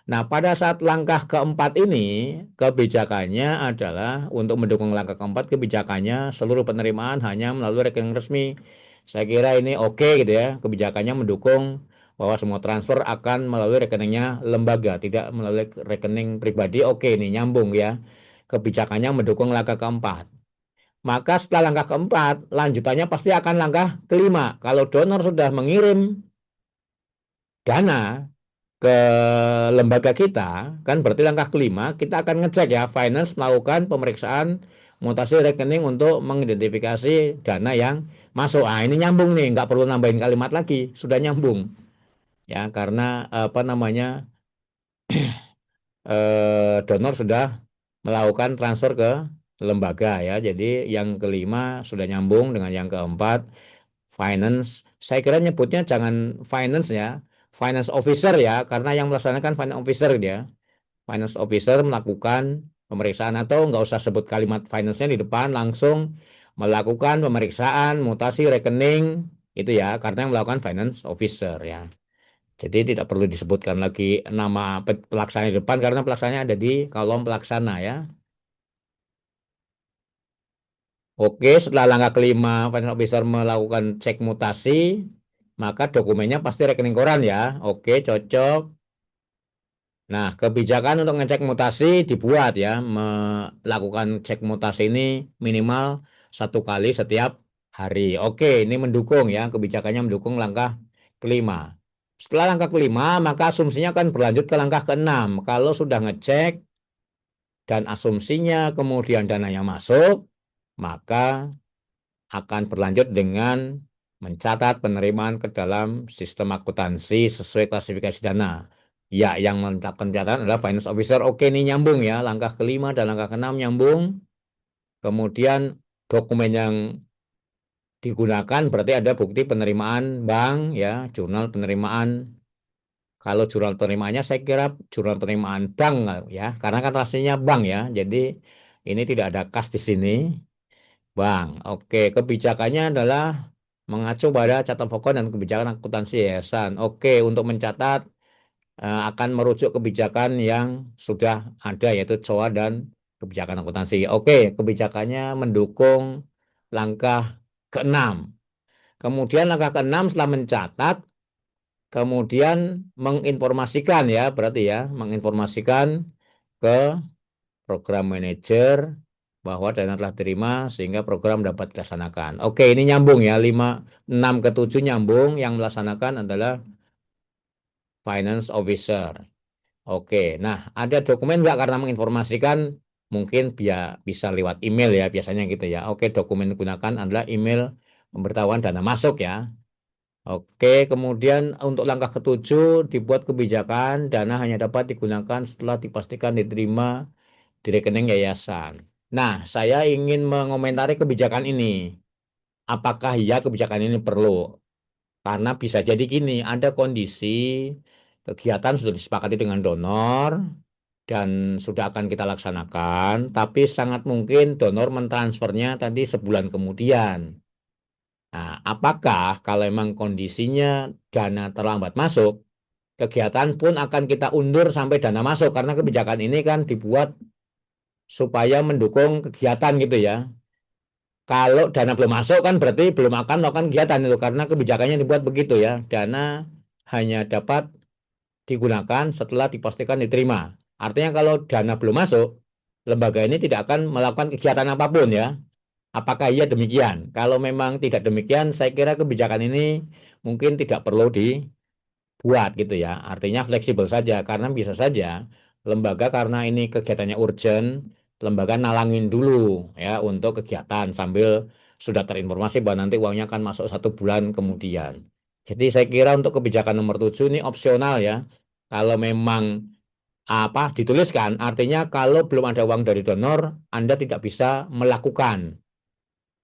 Nah, pada saat langkah keempat ini, kebijakannya adalah untuk mendukung langkah keempat, kebijakannya seluruh penerimaan hanya melalui rekening resmi. Saya kira ini oke gitu ya, kebijakannya mendukung bahwa semua transfer akan melalui rekeningnya lembaga, tidak melalui rekening pribadi. Oke, ini nyambung ya. Kebijakannya mendukung langkah keempat. Maka setelah langkah keempat, lanjutannya pasti akan langkah kelima. Kalau donor sudah mengirim dana ke lembaga kita, kan berarti langkah kelima, kita akan ngecek ya, finance melakukan pemeriksaan mutasi rekening untuk mengidentifikasi dana yang masuk. Ah, ini nyambung nih, nggak perlu nambahin kalimat lagi, sudah nyambung. Ya, karena apa namanya, donor sudah melakukan transfer ke lembaga ya. Jadi yang kelima sudah nyambung dengan yang keempat, finance. Saya kira nyebutnya jangan finance ya, finance officer ya, karena yang melaksanakan finance officer dia. Finance officer melakukan pemeriksaan atau nggak usah sebut kalimat finance-nya di depan, langsung melakukan pemeriksaan mutasi rekening itu ya, karena yang melakukan finance officer ya. Jadi tidak perlu disebutkan lagi nama pelaksana di depan karena pelaksananya ada di kolom pelaksana ya. Oke, setelah langkah kelima finance officer melakukan cek mutasi, maka dokumennya pasti rekening koran ya. Oke, cocok. Nah, kebijakan untuk ngecek mutasi dibuat ya, melakukan cek mutasi ini minimal 1 kali setiap hari. Oke, ini mendukung ya, kebijakannya mendukung langkah kelima. Setelah langkah kelima, maka asumsinya akan berlanjut ke langkah keenam. Kalau sudah ngecek dan asumsinya kemudian dananya masuk, maka akan berlanjut dengan mencatat penerimaan ke dalam sistem akuntansi sesuai klasifikasi dana. Ya, yang menetapkan pencatatan adalah finance officer. Oke, ini nyambung ya. Langkah kelima dan langkah keenam nyambung. Kemudian dokumen yang digunakan berarti ada bukti penerimaan bank ya, jurnal penerimaan. Kalau jurnal penerimaannya saya kira jurnal penerimaan bank ya, karena kan rasanya bank ya. Jadi ini tidak ada kas di sini. Bang, oke, kebijakannya adalah mengacu pada catatan pokok dan kebijakan akuntansi yayasan. Oke, untuk mencatat akan merujuk kebijakan yang sudah ada yaitu COA dan kebijakan akuntansi. Oke, kebijakannya mendukung langkah keenam. Kemudian langkah keenam setelah mencatat, kemudian menginformasikan ya, berarti ya, menginformasikan ke program manajer bahwa dana telah diterima sehingga program dapat dilaksanakan. Oke, ini nyambung ya, 5, 6 ke 7 nyambung, yang melaksanakan adalah finance officer. Oke, nah ada dokumen nggak karena menginformasikan mungkin bisa lewat email ya, biasanya gitu ya. Oke, dokumen digunakan adalah email pemberitahuan dana masuk ya. Oke, kemudian untuk langkah ketujuh dibuat kebijakan dana hanya dapat digunakan setelah dipastikan diterima di rekening yayasan. Nah, saya ingin mengomentari kebijakan ini. Apakah ya kebijakan ini perlu? Karena bisa jadi gini, ada kondisi kegiatan sudah disepakati dengan donor dan sudah akan kita laksanakan, tapi sangat mungkin donor mentransfernya tadi sebulan kemudian. Nah, apakah kalau memang kondisinya dana terlambat masuk, kegiatan pun akan kita undur sampai dana masuk karena kebijakan ini kan dibuat supaya mendukung kegiatan gitu ya. Kalau dana belum masuk kan berarti belum akan melakukan kegiatan itu karena kebijakannya dibuat begitu ya. Dana hanya dapat digunakan setelah dipastikan diterima. Artinya kalau dana belum masuk, lembaga ini tidak akan melakukan kegiatan apapun ya. Apakah iya demikian? Kalau memang tidak demikian, saya kira kebijakan ini mungkin tidak perlu dibuat gitu ya. Artinya fleksibel saja karena bisa saja lembaga karena ini kegiatannya urgent, lembaga nalangin dulu ya untuk kegiatan sambil sudah terinformasi bahwa nanti uangnya akan masuk 1 bulan kemudian. Jadi saya kira untuk kebijakan nomor 7 ini opsional ya. Kalau memang dituliskan, artinya kalau belum ada uang dari donor, Anda tidak bisa melakukan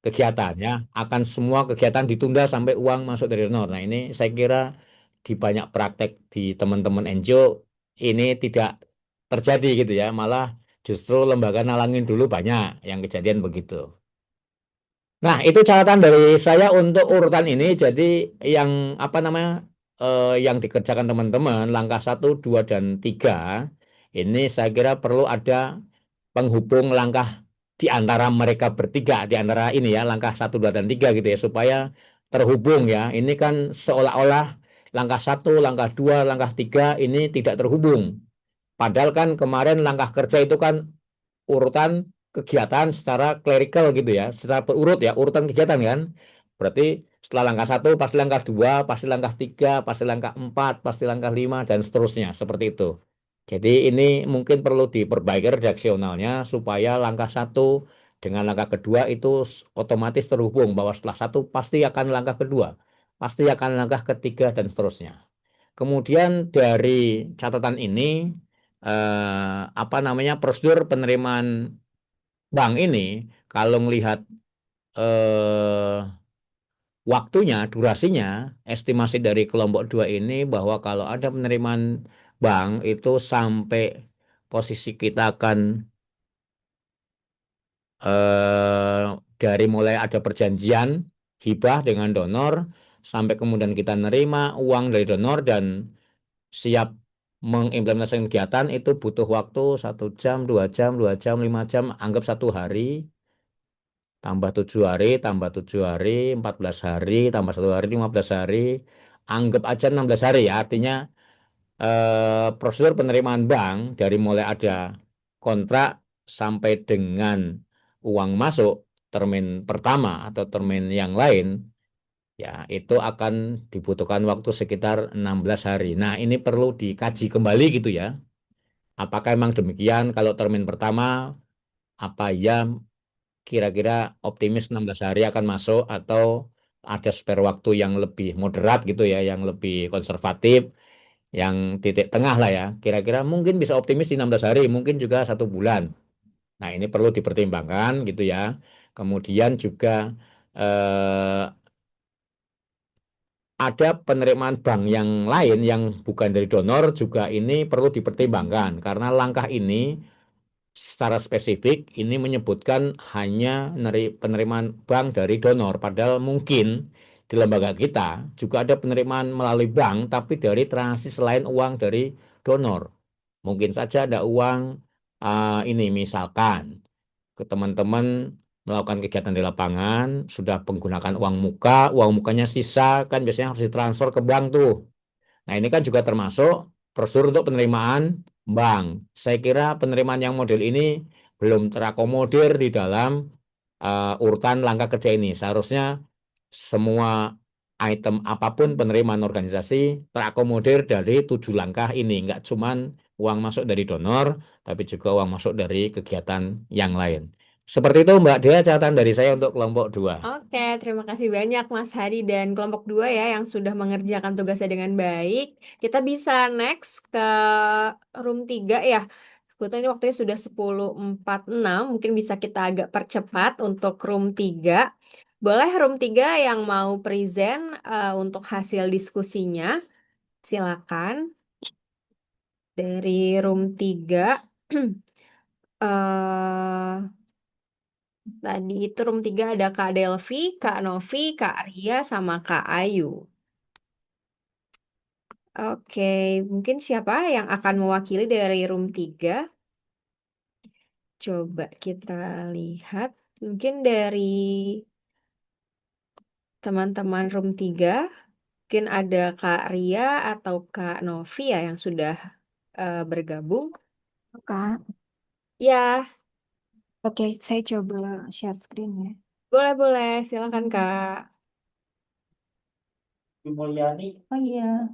kegiatannya, akan semua kegiatan ditunda sampai uang masuk dari donor. Nah, ini saya kira di banyak praktek di teman-teman NGO ini tidak terjadi gitu ya, malah justru lembaga nalangin dulu banyak yang kejadian begitu. Nah, itu catatan dari saya untuk urutan ini. Jadi yang apa namanya yang dikerjakan teman-teman, langkah 1, 2, dan 3, ini saya kira perlu ada penghubung langkah di antara mereka bertiga, di antara ini ya, langkah 1, 2, dan 3 gitu ya, supaya terhubung ya. Ini kan seolah-olah langkah 1, langkah 2, langkah 3 ini tidak terhubung. Padahal kan kemarin langkah kerja itu kan urutan kegiatan secara clerical gitu ya, secara berurut ya, urutan kegiatan kan. Berarti setelah langkah 1, pasti langkah 2, pasti langkah 3, pasti langkah 4, pasti langkah 5, dan seterusnya, seperti itu. Jadi ini mungkin perlu diperbaiki redaksionalnya supaya langkah 1 dengan langkah kedua itu otomatis terhubung, bahwa setelah 1 pasti akan langkah kedua, pasti akan langkah ketiga, dan seterusnya. Kemudian dari catatan ini, apa namanya, prosedur penerimaan bank ini, kalau melihat eh, waktunya, durasinya, estimasi dari kelompok 2 ini bahwa kalau ada penerimaan bank itu sampai posisi kita akan eh, dari mulai ada perjanjian hibah dengan donor sampai kemudian kita nerima uang dari donor dan siap mengimplementasikan kegiatan itu butuh waktu 1 jam, 2 jam, 2 jam, 5 jam, anggap 1 hari, tambah 7 hari, tambah 7 hari, 14 hari, tambah 1 hari, 15 hari, anggap aja 16 hari ya. Artinya prosedur penerimaan bank dari mulai ada kontrak sampai dengan uang masuk termin pertama atau termin yang lain, ya itu akan dibutuhkan waktu sekitar 16 hari. Nah, ini perlu dikaji kembali gitu ya. Apakah memang demikian kalau termin pertama, apa ya kira-kira optimis 16 hari akan masuk, atau ada spare waktu yang lebih moderat gitu ya, yang lebih konservatif, yang titik tengah lah ya. Kira-kira mungkin bisa optimis di 16 hari, mungkin juga 1 bulan. Nah, ini perlu dipertimbangkan gitu ya. Kemudian juga eh, ada penerimaan bank yang lain yang bukan dari donor juga ini perlu dipertimbangkan, karena langkah ini secara spesifik ini menyebutkan hanya penerimaan bank dari donor, padahal mungkin di lembaga kita juga ada penerimaan melalui bank tapi dari transaksi selain uang dari donor. Mungkin saja ada uang ini misalkan ke teman-teman melakukan kegiatan di lapangan, sudah menggunakan uang muka, uang mukanya sisa, kan biasanya harus ditransfer ke bank tuh. Nah, ini kan juga termasuk prosedur untuk penerimaan bank. Saya kira penerimaan yang model ini belum terakomodir di dalam urutan langkah kerja ini. Seharusnya semua item apapun penerimaan organisasi terakomodir dari 7 langkah ini. Enggak cuman uang masuk dari donor, tapi juga uang masuk dari kegiatan yang lain. Seperti itu Mbak Dea, catatan dari saya untuk kelompok 2. Oke, terima kasih banyak Mas Hadi dan kelompok 2 ya yang sudah mengerjakan tugasnya dengan baik. Kita bisa next ke room 3 ya. Kebetulan ini waktunya sudah 10.46, mungkin bisa kita agak percepat untuk room 3. Boleh room 3 yang mau present untuk hasil diskusinya, silakan. Dari room 3. eh Tadi itu room 3 ada Kak Delvi, Kak Novi, Kak Arya, sama Kak Ayu. Oke, mungkin siapa yang akan mewakili dari room 3? Coba kita lihat. Mungkin dari teman-teman room 3, mungkin ada Kak Ria atau Kak Novi ya yang sudah bergabung. Kak, Ya, oke, saya coba share screen ya. boleh-boleh. Silakan Kak. Oh iya,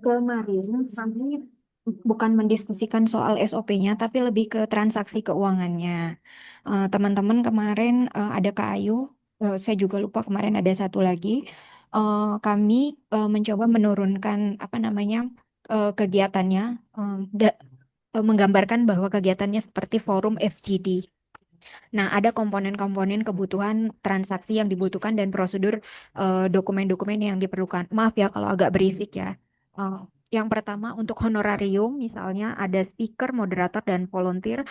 kemarin kami bukan mendiskusikan soal SOP-nya, tapi lebih ke transaksi keuangannya. Teman-teman kemarin ada Kak Ayu, saya juga lupa kemarin ada satu lagi. Kami mencoba menurunkan apa namanya kegiatannya, menggambarkan bahwa kegiatannya seperti forum FGD. Nah, ada komponen-komponen kebutuhan transaksi yang dibutuhkan dan prosedur dokumen-dokumen yang diperlukan. Maaf ya kalau agak berisik ya. Eh, yang pertama untuk honorarium, misalnya ada speaker, moderator, dan volunteer.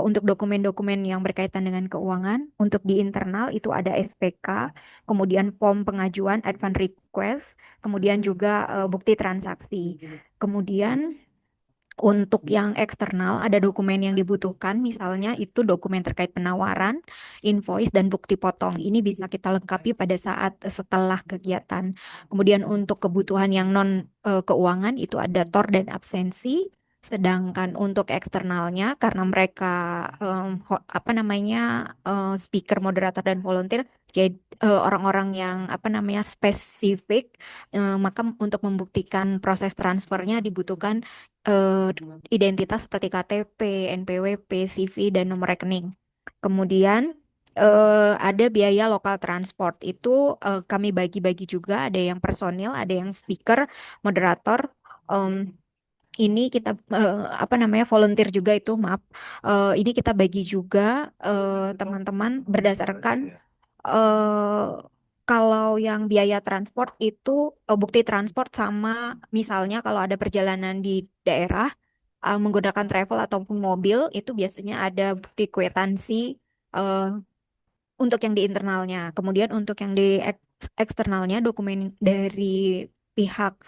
Untuk dokumen-dokumen yang berkaitan dengan keuangan, untuk di internal itu ada SPK, kemudian form pengajuan, advance request, kemudian juga bukti transaksi. Kemudian untuk yang eksternal ada dokumen yang dibutuhkan, misalnya itu dokumen terkait penawaran, invoice, dan bukti potong. Ini bisa kita lengkapi pada saat setelah kegiatan. Kemudian untuk kebutuhan yang non keuangan itu ada TOR dan absensi. Sedangkan untuk eksternalnya karena mereka apa namanya speaker, moderator, dan volunteer, jadi orang-orang yang apa namanya spesifik, maka untuk membuktikan proses transfernya dibutuhkan eh, identitas seperti KTP, NPWP, CV, dan nomor rekening. Kemudian ada biaya lokal transport itu kami bagi-bagi juga, ada yang personil, ada yang speaker, moderator. Em, ini kita apa namanya volunteer juga itu, maaf. Ini kita bagi juga teman-teman berdasarkan eh kalau yang biaya transport itu bukti transport sama misalnya kalau ada perjalanan di daerah menggunakan travel ataupun mobil itu biasanya ada bukti kwitansi eh, untuk yang di internalnya. Kemudian untuk yang di eksternalnya dokumen dari pihak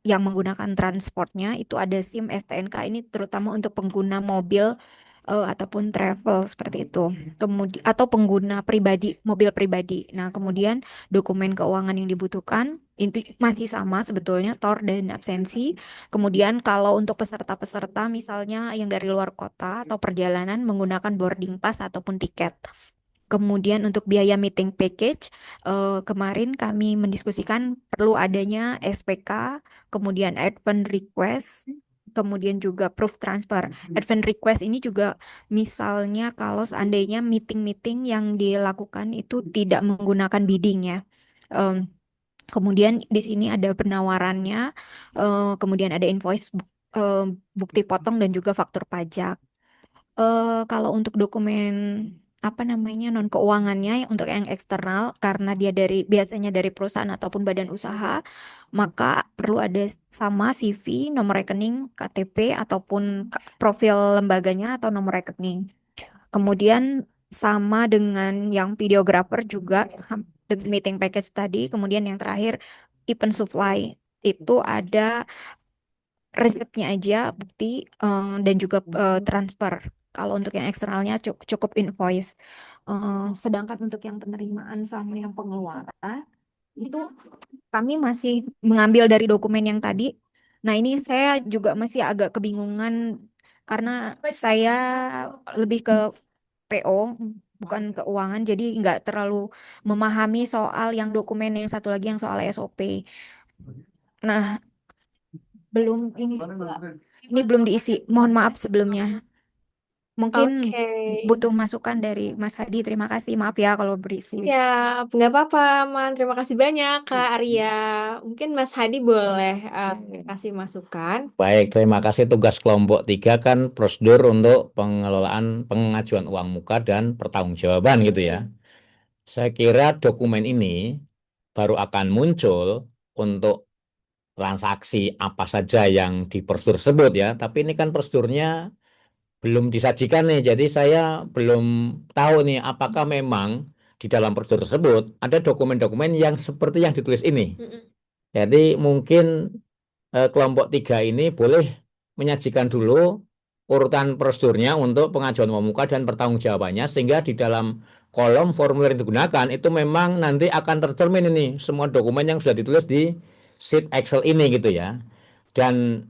yang menggunakan transportnya itu ada SIM, STNK, ini terutama untuk pengguna mobil ataupun travel seperti itu. Kemudian atau pengguna pribadi, mobil pribadi. Nah, kemudian dokumen keuangan yang dibutuhkan itu masih sama sebetulnya TOR dan absensi. Kemudian kalau untuk peserta-peserta misalnya yang dari luar kota atau perjalanan menggunakan boarding pass ataupun tiket. Kemudian untuk biaya meeting package, kemarin kami mendiskusikan perlu adanya SPK, kemudian advance request, kemudian juga proof transfer. Advance request ini juga misalnya kalau seandainya meeting-meeting yang dilakukan itu tidak menggunakan bidding ya. Em, Kemudian di sini ada penawarannya, kemudian ada invoice, bukti potong, dan juga faktur pajak. Kalau untuk dokumen apa namanya non keuangannya untuk yang eksternal karena dia dari biasanya dari perusahaan ataupun badan usaha, maka perlu ada sama CV, nomor rekening, KTP ataupun profil lembaganya atau nomor rekening. Kemudian sama dengan yang videographer juga meeting package tadi. Kemudian yang terakhir event supply itu ada resepnya aja, bukti, dan juga transfer. Kalau untuk yang eksternalnya cukup invoice. Sedangkan untuk yang penerimaan sama yang pengeluaran itu kami masih mengambil dari dokumen yang tadi. Nah, ini saya juga masih agak kebingungan karena saya lebih ke PO bukan keuangan, jadi nggak terlalu memahami soal yang dokumen yang satu lagi yang soal SOP. Nah, belum ini belum diisi. Mohon maaf sebelumnya. Mungkin Oke. butuh masukan dari Mas Hadi. Terima kasih. Maaf ya kalau berisi. Ya, nggak apa-apa, Man. Terima kasih banyak, Kak Arya. Mungkin Mas Hadi boleh kasih masukan. Baik, terima kasih. Tugas kelompok 3 kan prosedur untuk pengelolaan pengajuan uang muka dan pertanggungjawaban gitu ya. Saya kira dokumen ini baru akan muncul untuk transaksi apa saja yang di prosedur tersebut ya. Tapi ini kan prosedurnya belum disajikan nih, jadi saya belum tahu nih apakah memang di dalam prosedur tersebut ada dokumen-dokumen yang seperti yang ditulis ini. Mm-mm. Jadi mungkin kelompok 3 ini boleh menyajikan dulu urutan prosedurnya untuk pengajuan uang muka dan pertanggungjawabannya sehingga di dalam kolom formulir yang digunakan itu memang nanti akan tercermin ini semua dokumen yang sudah ditulis di sheet Excel ini gitu ya. Dan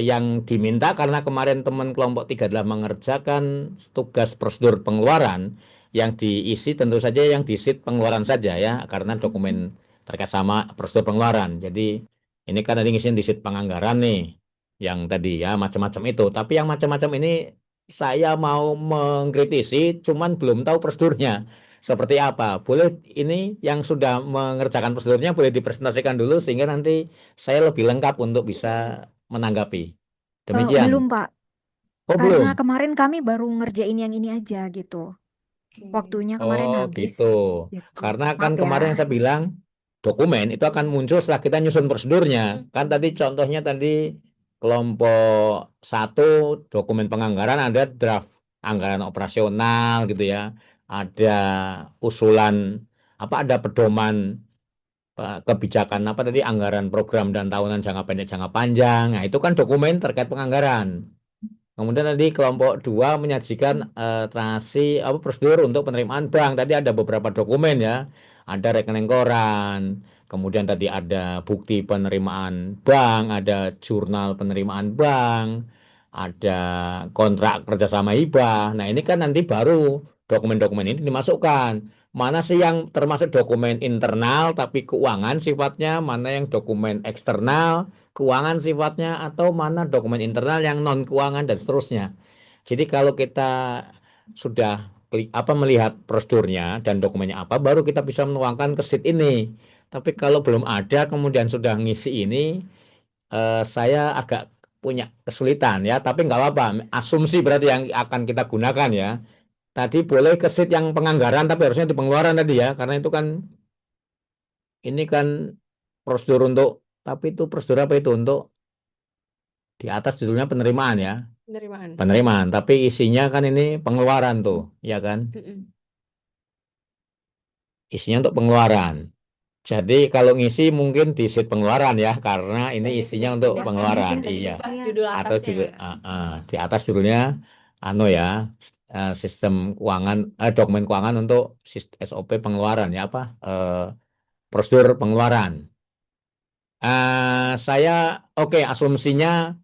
yang diminta karena kemarin teman kelompok 3 adalah mengerjakan tugas prosedur pengeluaran yang diisi tentu saja yang di sheet pengeluaran saja ya karena dokumen terkait sama prosedur pengeluaran. Jadi ini kan tadi ngisiin di sheet penganggaran nih yang tadi ya macam-macam itu. Tapi yang macam-macam ini saya mau mengkritisi cuman belum tahu prosedurnya seperti apa. Boleh ini yang sudah mengerjakan prosedurnya boleh dipresentasikan dulu sehingga nanti saya lebih lengkap untuk bisa menanggapi. Demikian. Belum, Pak. Oh, Karena belum. kemarin kami baru ngerjain yang ini aja gitu. Waktunya kemarin Oh, habis gitu. gitu. Karena kan Maaf ya. kemarin saya bilang dokumen itu akan muncul setelah kita nyusun prosedurnya. Kan tadi contohnya tadi kelompok 1 dokumen penganggaran ada draft anggaran operasional gitu ya. Ada usulan ada pedoman kebijakan apa tadi anggaran program dan tahunan jangka pendek jangka panjang. Nah, itu kan dokumen terkait penganggaran. Kemudian tadi kelompok 2 menyajikan transaksi prosedur untuk penerimaan bank. Tadi ada beberapa dokumen ya. Ada rekening koran, kemudian tadi ada bukti penerimaan bank, ada jurnal penerimaan bank, ada kontrak kerjasama hibah. Nah, ini kan nanti baru dokumen-dokumen ini dimasukkan. Mana sih yang termasuk dokumen internal tapi keuangan sifatnya, mana yang dokumen eksternal keuangan sifatnya, atau mana dokumen internal yang non keuangan dan seterusnya. Jadi kalau kita sudah melihat prosedurnya dan dokumennya apa, baru kita bisa menuangkan ke sheet ini. Tapi kalau belum ada kemudian sudah ngisi ini, saya agak punya kesulitan ya. Tapi nggak apa-apa. Asumsi berarti yang akan kita gunakan ya. Tadi boleh ke sheet yang penganggaran, tapi harusnya di pengeluaran tadi ya, karena itu kan ini kan prosedur untuk, tapi itu prosedur apa itu untuk di atas judulnya penerimaan ya. Penerimaan. Penerimaan, tapi isinya kan ini pengeluaran tuh, ya kan? Isinya untuk pengeluaran. Jadi kalau ngisi mungkin di sheet pengeluaran ya, karena ini isinya untuk pengeluaran, iya. Judul Atau atasnya. judul, di atas judulnya ya, sistem keuangan, dokumen keuangan untuk SOP pengeluaran ya prosedur pengeluaran. Asumsinya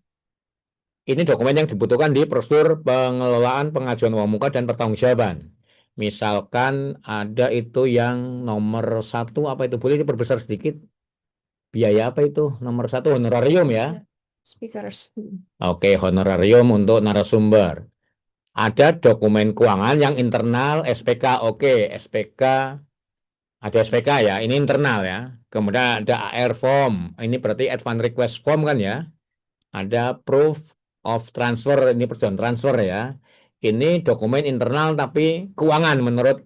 ini dokumen yang dibutuhkan di prosedur pengelolaan pengajuan uang muka dan pertanggungjawaban. Misalkan ada itu yang nomor 1 apa itu, boleh diperbesar sedikit? Biaya apa itu? Nomor 1 honorarium ya. Speakers. Oke, honorarium untuk narasumber. Ada dokumen keuangan yang internal SPK. Oke, SPK. Ada SPK ya, ini internal ya. Kemudian ada AR form. Ini berarti advance request form kan ya. Ada proof of transfer, ini persetujuan transfer ya. Ini dokumen internal tapi keuangan menurut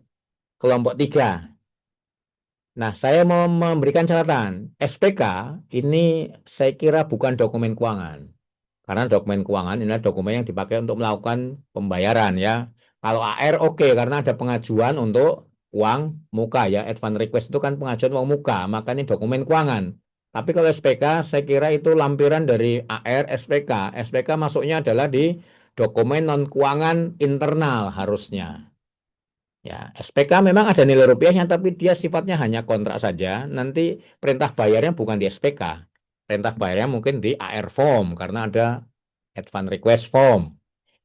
kelompok 3. Nah, saya mau memberikan catatan. SPK ini saya kira bukan dokumen keuangan. Karena dokumen keuangan ini adalah dokumen yang dipakai untuk melakukan pembayaran ya. Kalau AR oke, karena ada pengajuan untuk uang muka ya. Advance request itu kan pengajuan uang muka, maka ini dokumen keuangan. Tapi kalau SPK saya kira itu lampiran dari AR SPK. SPK masuknya adalah di dokumen non keuangan internal harusnya. Ya, SPK memang ada nilai rupiahnya, tapi dia sifatnya hanya kontrak saja. Nanti perintah bayarnya bukan di SPK. Perintah bayarnya mungkin di AR form, karena ada advance request form.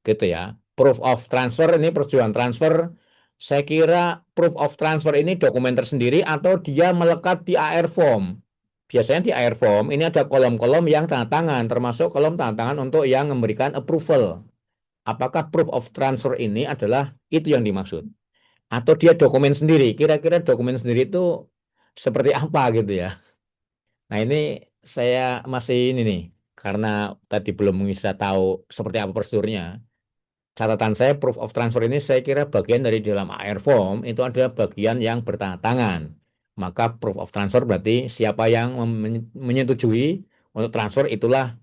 Gitu ya. Proof of transfer, ini persetujuan transfer. Saya kira proof of transfer ini dokumen tersendiri atau dia melekat di AR form. Biasanya di AR form ini ada kolom-kolom yang tanda tangan, termasuk kolom tanda tangan untuk yang memberikan approval. Apakah proof of transfer ini adalah itu yang dimaksud? Atau dia dokumen sendiri? Kira-kira dokumen sendiri itu seperti apa gitu ya? Nah, ini saya masih ini nih, karena tadi belum bisa tahu seperti apa prosedurnya. Catatan saya proof of transfer ini saya kira bagian dari dalam AR form itu adalah bagian yang bertanda tangan. Maka proof of transfer berarti siapa yang menyetujui untuk transfer itulah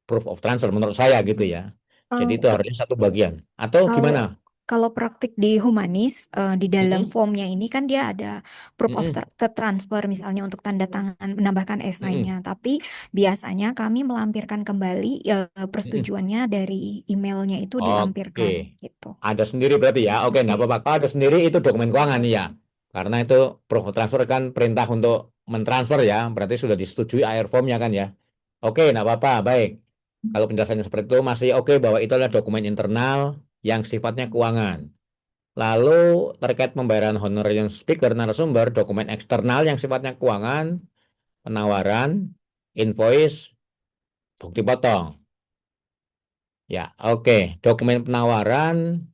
proof of transfer menurut saya gitu ya. Jadi itu Ke- harusnya satu bagian. Atau gimana? Kalau praktik di humanis, di dalam Mm-mm, formnya ini kan dia ada proof of mm-mm, transfer misalnya untuk tanda tangan menambahkan mm-mm. esainya. Tapi biasanya kami melampirkan kembali Mm-mm. persetujuannya dari emailnya itu Oke, dilampirkan gitu. ada sendiri berarti ya. Oke, enggak apa-apa. Kalau ada sendiri itu dokumen keuangan ya. Karena itu proof of transfer kan perintah untuk mentransfer ya. Berarti sudah disetujui AR form-nya kan ya. Oke, enggak apa-apa. Baik. Kalau penjelasannya seperti itu masih oke bahwa itu adalah dokumen internal yang sifatnya keuangan. Lalu terkait pembayaran honorarium speaker narasumber, dokumen eksternal yang sifatnya keuangan, penawaran, invoice, bukti potong. Ya, oke. Dokumen penawaran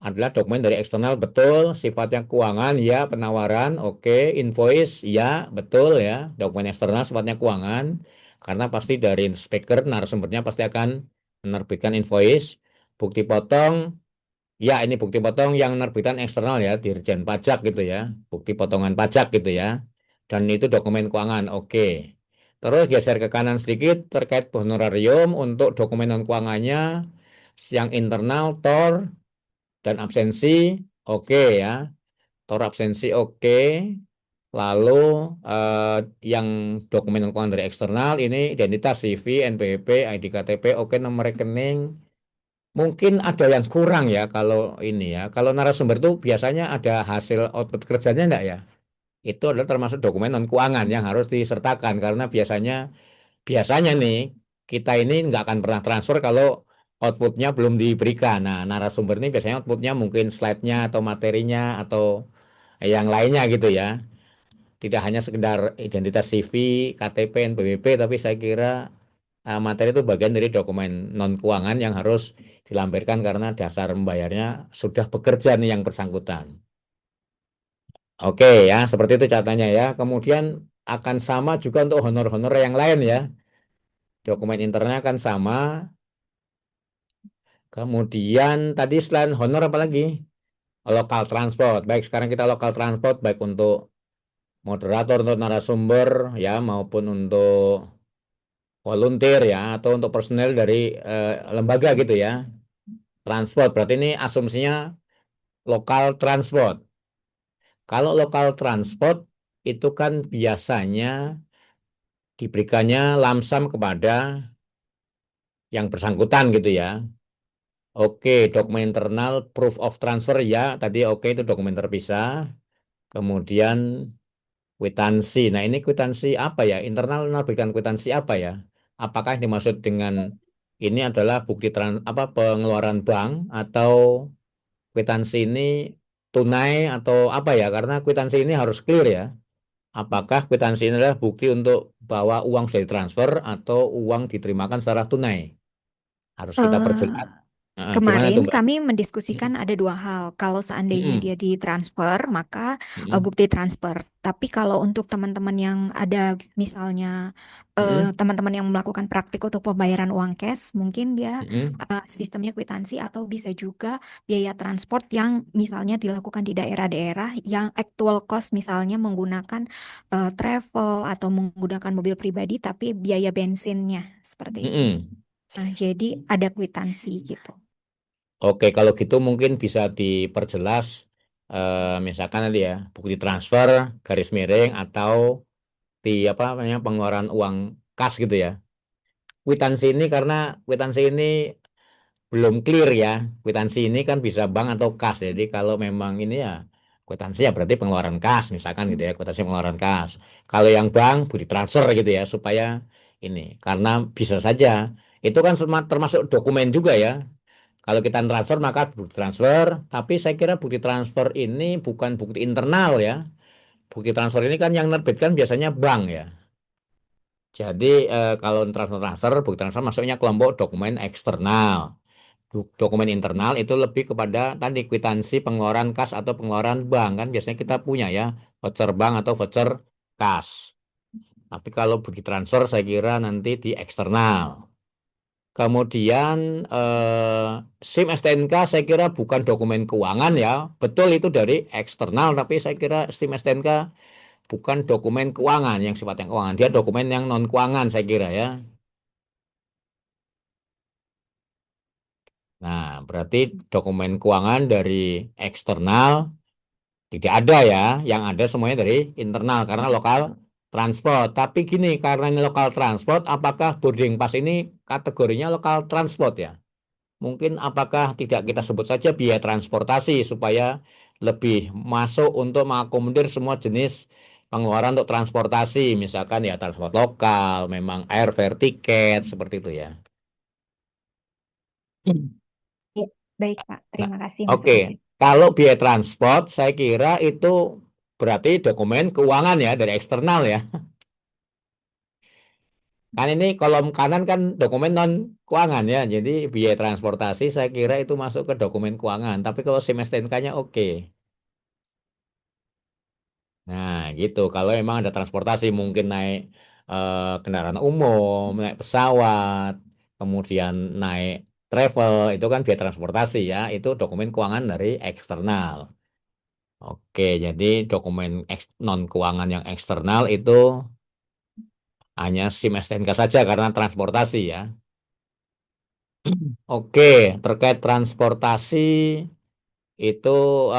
adalah dokumen dari eksternal, betul, sifatnya keuangan, ya, penawaran, oke, invoice, ya, betul, ya, dokumen eksternal sifatnya keuangan, karena pasti dari speaker, narasumbernya pasti akan menerbitkan invoice, bukti potong, ya, ini bukti potong yang menerbitkan eksternal ya, Dirjen Pajak gitu ya, bukti potongan pajak gitu ya. Dan itu dokumen keuangan, oke. Terus geser ke kanan sedikit terkait honorarium untuk dokumen non keuangannya yang internal, TOR, dan absensi, oke ya. TOR absensi, oke. Lalu eh, yang dokumen non keuangan dari eksternal ini identitas CV, NPWP, ID KTP, oke, nomor rekening. Mungkin ada yang kurang ya kalau ini ya. Kalau narasumber itu biasanya ada hasil output kerjanya enggak ya? Itu adalah termasuk dokumen non keuangan yang harus disertakan karena biasanya nih kita ini nggak akan pernah transfer kalau outputnya belum diberikan. Nah, narasumber ini biasanya outputnya mungkin slide-nya atau materinya atau yang lainnya gitu ya. Tidak hanya sekedar identitas CV, KTP, NPWP, tapi saya kira materi itu bagian dari dokumen non keuangan yang harus dilampirkan karena dasar membayarnya sudah bekerja nih yang bersangkutan. Oke ya, seperti itu catatannya ya. Kemudian akan sama juga untuk honor-honor yang lain ya. Dokumen internalnya akan sama. Kemudian tadi selain honor apa lagi? Lokal transport. Baik, sekarang kita lokal transport baik untuk moderator, untuk narasumber ya maupun untuk volunteer ya atau untuk personel dari lembaga gitu ya. Transport berarti ini asumsinya lokal transport. Kalau lokal transport itu kan biasanya diberikannya lamsam kepada yang bersangkutan gitu ya. Oke, dokumen internal proof of transfer ya, tadi oke itu dokumen terpisah. Kemudian kwitansi. Nah, ini kwitansi apa ya? Internal menerbitkan kwitansi apa ya? Apakah yang dimaksud dengan ini adalah bukti apa pengeluaran bank atau kwitansi ini tunai atau apa ya? Karena kwitansi ini harus clear ya. Apakah kwitansi ini adalah bukti untuk bahwa uang sudah ditransfer atau uang diterimakan secara tunai? Harus kita Eh, perjelas. Gimana tuh, Kemarin Mbak? kami mendiskusikan ada dua hal. Kalau seandainya Mm-mm. dia ditransfer, maka Mm-mm. bukti transfer. Tapi kalau untuk teman-teman yang ada, misalnya Mm-mm. teman-teman yang melakukan praktik untuk pembayaran uang cash, mungkin dia Mm-mm. sistemnya kwitansi atau bisa juga biaya transport yang misalnya dilakukan di daerah-daerah yang actual cost, misalnya menggunakan travel atau menggunakan mobil pribadi, tapi biaya bensinnya seperti itu. Mm-mm. Nah, jadi ada kwitansi gitu. Oke, kalau gitu mungkin bisa diperjelas, misalkan nanti ya, bukti transfer, garis miring, atau di apa namanya pengeluaran uang kas gitu ya. Kwitansi ini karena kwitansi ini belum clear ya. Kwitansi ini kan bisa bank atau kas. Jadi kalau memang ini ya kwitansi ya berarti pengeluaran kas misalkan gitu ya, kwitansi pengeluaran kas. Kalau yang bank bukti transfer gitu ya supaya ini karena bisa saja itu kan termasuk dokumen juga ya. Kalau kita transfer maka bukti transfer, tapi saya kira bukti transfer ini bukan bukti internal ya. Bukti transfer ini kan yang nerbitkan biasanya bank ya. Jadi kalau transfer, bukti transfer masuknya kelompok dokumen eksternal. Dokumen internal itu lebih kepada tadi kwitansi pengeluaran kas atau pengeluaran bank kan biasanya kita punya ya, voucher bank atau voucher kas. Tapi kalau bukti transfer saya kira nanti di eksternal. Kemudian SIM STNK saya kira bukan dokumen keuangan ya. Betul itu dari eksternal, tapi saya kira SIM STNK bukan dokumen keuangan yang sifatnya keuangan. Dia dokumen yang non keuangan saya kira ya. Nah, berarti dokumen keuangan dari eksternal tidak ada ya. Yang ada semuanya dari internal karena lokal transport. Tapi gini, karena ini lokal transport, apakah boarding pass ini kategorinya lokal transport ya? Mungkin apakah tidak kita sebut saja biaya transportasi supaya lebih masuk untuk mengakomodir semua jenis pengeluaran untuk transportasi, misalkan ya transport lokal, memang airfare tiket seperti itu ya. Ya, baik Pak, Nah, terima kasih oke. masukannya. Kalau biaya transport saya kira itu berarti dokumen keuangan ya dari eksternal ya. Kan ini kolom kanan kan dokumen non keuangan ya. Jadi biaya transportasi saya kira itu masuk ke dokumen keuangan. Tapi kalau SIM STNK-nya oke. Nah, gitu. Kalau memang ada transportasi, mungkin naik kendaraan umum, naik pesawat, kemudian naik travel, itu kan biaya transportasi ya. Itu dokumen keuangan dari eksternal. Oke, jadi dokumen non keuangan yang eksternal itu hanya SIM STNK saja karena transportasi ya. Oke, terkait transportasi itu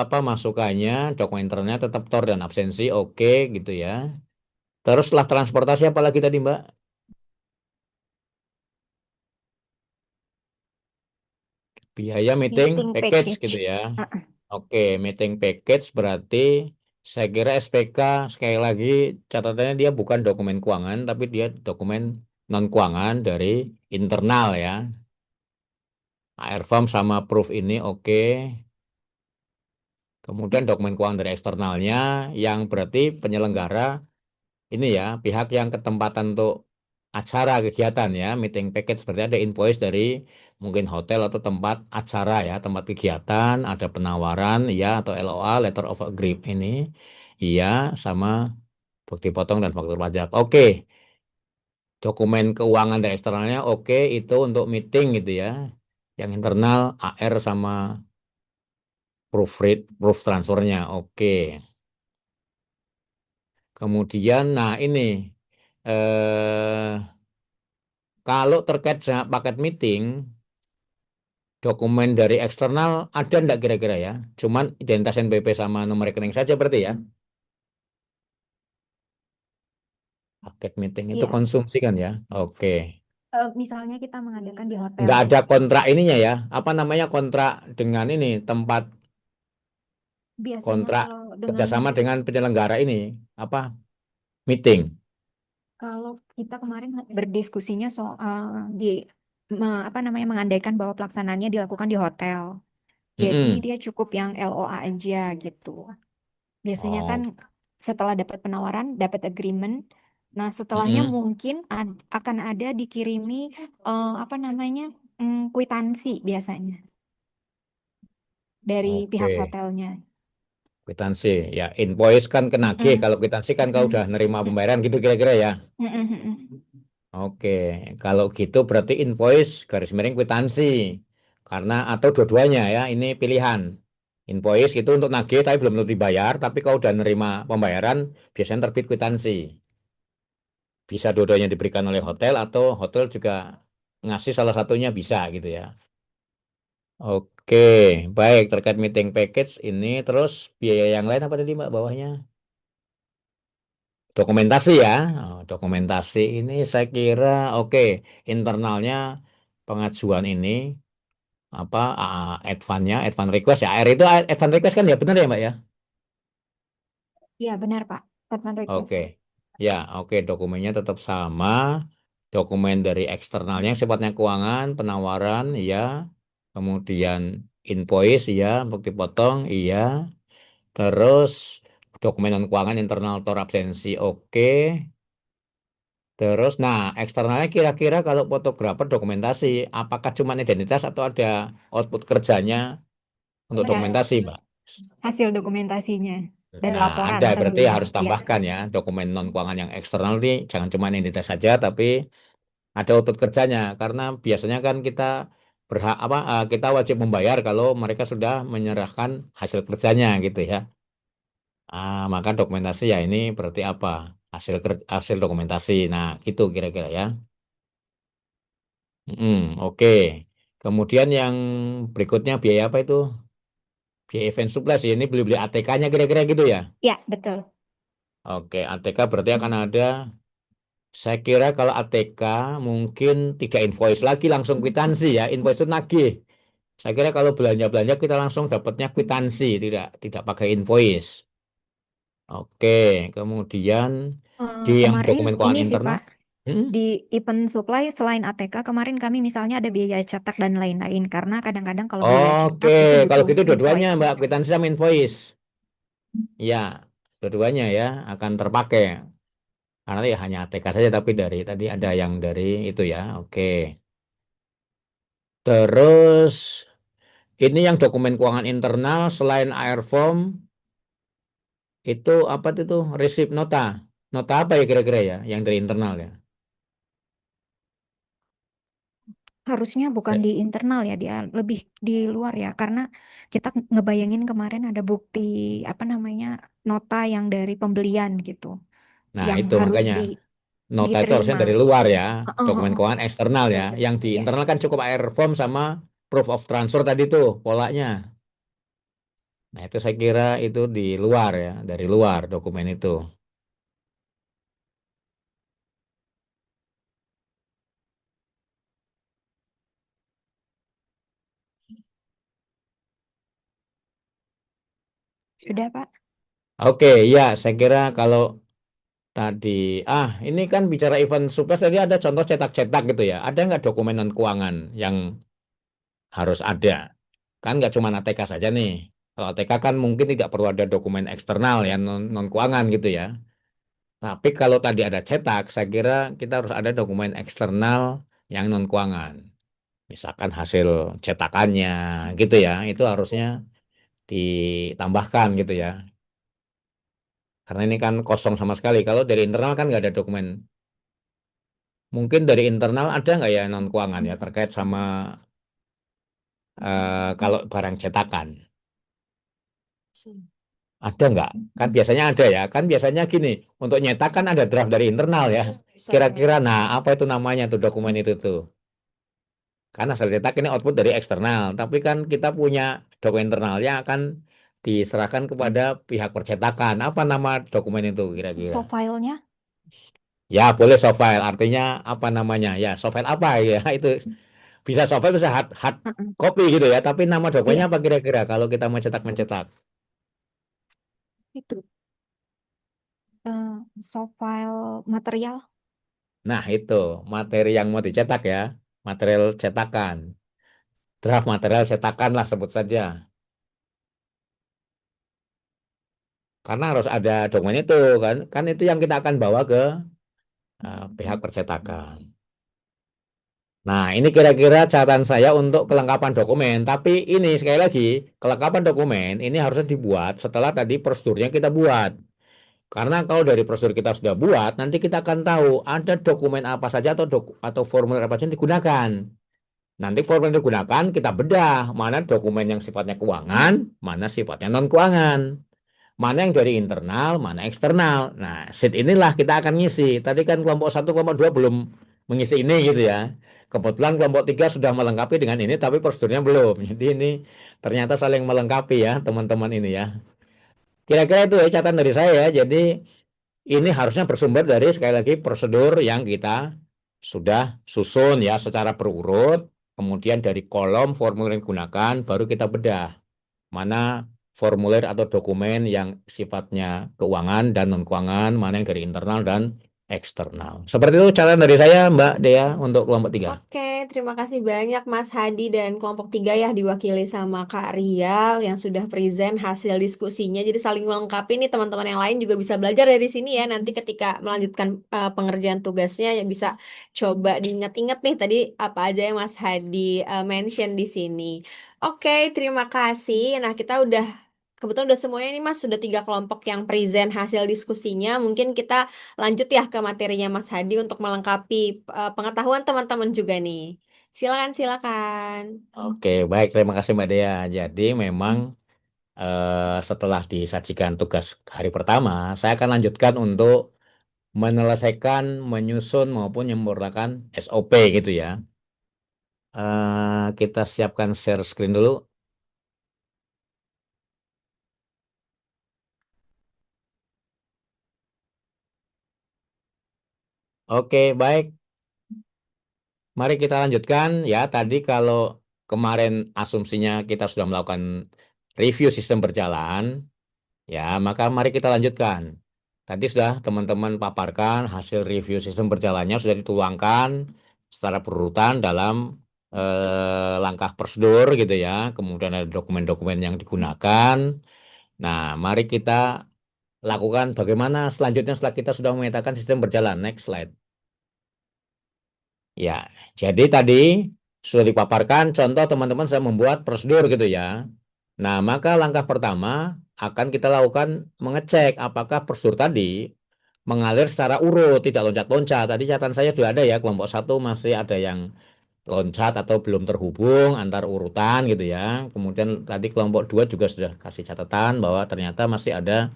apa masukannya? Dokumen internalnya tetap TOR dan absensi, oke gitu ya. Terus setelah transportasi apa lagi tadi Mbak? Biaya meeting Meeting package package. gitu ya. Uh-uh. Oke, meeting package berarti saya kira SPK sekali lagi catatannya dia bukan dokumen keuangan tapi dia dokumen non keuangan dari internal ya. Airform sama proof ini oke. Kemudian dokumen keuangan dari eksternalnya yang berarti penyelenggara ini ya pihak yang ketempatan untuk acara kegiatan ya meeting package seperti ada invoice dari mungkin hotel atau tempat acara ya tempat kegiatan ada penawaran ya atau LOA letter of agreement ini iya sama bukti potong dan faktur pajak oke dokumen keuangan dari eksternalnya oke itu untuk meeting gitu ya yang internal AR sama proofread proof transfernya oke kemudian nah ini eh kalau terkait sama paket meeting, dokumen dari eksternal ada enggak kira-kira ya? Cuman identitas NPWP sama nomor rekening saja berarti ya? Paket meeting itu Iya, konsumsi kan ya? Oke. misalnya kita mengadakan di hotel. Enggak ada kontrak ininya ya? Apa namanya kontrak dengan ini tempat Biasanya kontrak kalau dengan kerjasama dengan penyelenggara ini apa meeting? Kalau kita kemarin berdiskusinya soal apa namanya mengandaikan bahwa pelaksanaannya dilakukan di hotel. Jadi Mm-mm. dia cukup yang LOA aja gitu. Biasanya kan Oh, setelah dapat penawaran, dapat agreement. Nah, setelahnya mm-mm. mungkin akan ada dikirimi apa namanya kwitansi biasanya dari pihak Oke. hotelnya. Kwitansi ya invoice kan kenagih Mm-mm. kalau kwitansi kan kau udah Mm-mm. nerima pembayaran gitu kira-kira ya. Mm-mm. Mm-mm. Oke, kalau gitu berarti invoice garis miring kwitansi. Karena atau dua-duanya ya, ini pilihan. Invoice itu untuk nagih tapi belum tentu dibayar, tapi kalau udah nerima pembayaran biasanya terbit kwitansi. Bisa dua-duanya diberikan oleh hotel atau hotel juga ngasih salah satunya bisa gitu ya. Oke, baik terkait meeting package ini terus biaya yang lain apa tadi Mbak bawahnya? Dokumentasi ya. Oh, dokumentasi ini saya kira oke, internalnya pengajuan ini apa advance-nya, advance request ya. AR itu advance request kan ya benar ya, Mbak ya? Iya, benar, Pak. Advance request. Oke. Ya, oke dokumennya tetap sama. Dokumen dari eksternalnya yang sifatnya keuangan, penawaran ya. Kemudian invoice ya, bukti potong iya. Terus dokumen non keuangan internal atau absensi oke. Terus, nah, eksternalnya kira-kira kalau fotografer dokumentasi, apakah cuma identitas atau ada output kerjanya untuk Ada dokumentasi, Mbak? hasil dokumentasinya dan Nah, laporan ada berarti tentunya. harus Ya. tambahkan ya, dokumen non keuangan yang eksternal ini jangan cuma identitas saja, tapi ada output kerjanya. Karena biasanya kan kita berhak apa, kita wajib membayar kalau mereka sudah menyerahkan hasil kerjanya gitu ya. Maka dokumentasi ya ini berarti apa? Hasil dokumentasi. Nah, gitu kira-kira ya. Oke. Kemudian yang berikutnya biaya apa itu? Biaya event supply sih. Ini beli-beli ATK-nya kira-kira gitu ya. Ya, betul. Oke, ATK berarti akan ada. Saya kira kalau ATK mungkin tidak invoice lagi langsung kwitansi ya. Invoice itu nagih. Saya kira kalau belanja-belanja kita langsung dapatnya kwitansi, tidak pakai invoice. Oke, kemudian di yang Kemarin dokumen ini keuangan sih internal. Pak, Hmm? di event supply selain ATK kemarin kami misalnya ada biaya cetak dan lain-lain karena kadang-kadang kalau biaya Oke, cetak itu kalau butuh gitu dua-duanya invoice. Mbak, kwitansi sama invoice. Ya, dua-duanya ya akan terpakai. Karena ya hanya ATK saja, tapi dari tadi ada yang dari itu ya. Oke. Terus ini yang dokumen keuangan internal selain Airform itu apa itu receipt nota. Nota apa ya kira-kira ya yang dari internal ya? Harusnya bukan di internal ya, dia lebih di luar ya, karena kita ngebayangin kemarin ada bukti apa namanya nota yang dari pembelian gitu, Nah, yang itu harus makanya nota itu harusnya dari diterima. luar ya, Heeh, dokumen heeh. keuangan eksternal ya. Betul Yang betul di ya. internal kan cukup air form sama proof of transfer tadi tuh polanya. Nah, itu saya kira itu di luar ya, dari luar dokumen itu. Sudah Pak. Oke, ya, saya kira kalau tadi, ini kan bicara event surprise tadi ada contoh cetak-cetak gitu ya. Ada nggak dokumen non keuangan yang harus ada? Kan nggak cuma ATK saja nih. Kalau ATK kan mungkin tidak perlu ada dokumen eksternal ya, non keuangan gitu ya. Tapi kalau tadi ada cetak, saya kira kita harus ada dokumen eksternal yang non keuangan. Misalkan hasil cetakannya gitu ya, itu harusnya ditambahkan gitu ya. Karena ini kan kosong sama sekali. Kalau dari internal kan nggak ada dokumen. Mungkin dari internal ada nggak ya non keuangan ya terkait sama kalau barang cetakan. Ada nggak? Kan biasanya ada ya. Kan biasanya gini, untuk nyetak kan ada draft dari internal ya. Kira-kira, nah apa itu namanya tuh dokumen itu tuh? Karena hasil cetak ini output dari eksternal, tapi kan kita punya dokumen internalnya akan diserahkan kepada pihak percetakan. Apa nama dokumen itu kira-kira? So filenya. Ya, boleh soft file. Artinya apa namanya? Ya, soft file apa ya? Itu bisa soft file, bisa hard Heeh. copy gitu ya. Tapi nama dokumennya Iya, apa kira-kira kalau kita mau cetak-mencetak? itu so file material. Nah, itu materi yang mau dicetak ya. Material cetakan. Draft material cetakan lah sebut saja. Karena harus ada dokumen itu kan. Kan itu yang kita akan bawa ke pihak percetakan. Nah, ini kira-kira catatan saya untuk kelengkapan dokumen. Tapi ini sekali lagi, kelengkapan dokumen ini harusnya dibuat setelah tadi prosedurnya kita buat. Karena kalau dari prosedur kita sudah buat, nanti kita akan tahu ada dokumen apa saja atau formulir apa saja yang digunakan. Nanti formulir yang digunakan kita bedah mana dokumen yang sifatnya keuangan, mana sifatnya non keuangan. Mana yang dari internal, mana eksternal. Nah, sheet inilah kita akan ngisi. Tadi kan kelompok satu, kelompok 2 belum mengisi ini gitu ya. Kebetulan kelompok 3 sudah melengkapi dengan ini, tapi prosedurnya belum. Jadi ini ternyata saling melengkapi ya, teman-teman ini ya. Kira-kira itu ya catatan dari saya ya. Jadi ini harusnya bersumber dari sekali lagi prosedur yang kita sudah susun ya secara berurut. Kemudian dari kolom formulir yang digunakan, baru kita bedah mana formulir atau dokumen yang sifatnya keuangan dan non keuangan, mana yang dari internal dan eksternal. Seperti itu catatan dari saya, Mbak Dea, untuk kelompok 3. Oke, terima kasih banyak Mas Hadi dan kelompok 3 ya diwakili sama Kak Rial yang sudah present hasil diskusinya. Jadi saling melengkapi nih teman-teman yang lain juga bisa belajar dari sini ya. Nanti ketika melanjutkan pengerjaan tugasnya ya bisa coba diingat-ingat nih tadi apa aja yang Mas Hadi mention di sini. Oke, terima kasih. Nah, kita kebetulan udah semuanya nih Mas, sudah 3 kelompok yang present hasil diskusinya. Mungkin kita lanjut ya ke materinya Mas Hadi untuk melengkapi pengetahuan teman-teman juga nih. Silakan, silakan. Oke, baik. Terima kasih, Mbak Dea. Jadi memang setelah disajikan tugas hari pertama, saya akan lanjutkan untuk menyelesaikan, menyusun maupun menyempurnakan SOP gitu ya. Kita siapkan share screen dulu. Oke, baik. Mari kita lanjutkan ya. Tadi kalau kemarin asumsinya kita sudah melakukan review sistem berjalan, ya, maka mari kita lanjutkan. Tadi sudah teman-teman paparkan hasil review sistem berjalannya sudah dituangkan secara berurutan dalam langkah prosedur gitu ya. Kemudian ada dokumen-dokumen yang digunakan. Nah, mari kita lakukan bagaimana selanjutnya setelah kita sudah memetakan sistem berjalan. Next slide. Ya, jadi tadi sudah dipaparkan contoh teman-teman sudah membuat prosedur gitu ya. Nah, maka langkah pertama akan kita lakukan mengecek apakah prosedur tadi mengalir secara urut, tidak loncat-loncat. Tadi catatan saya sudah ada ya, kelompok satu masih ada yang loncat atau belum terhubung antar urutan gitu ya. Kemudian tadi kelompok 2 juga sudah kasih catatan bahwa ternyata masih ada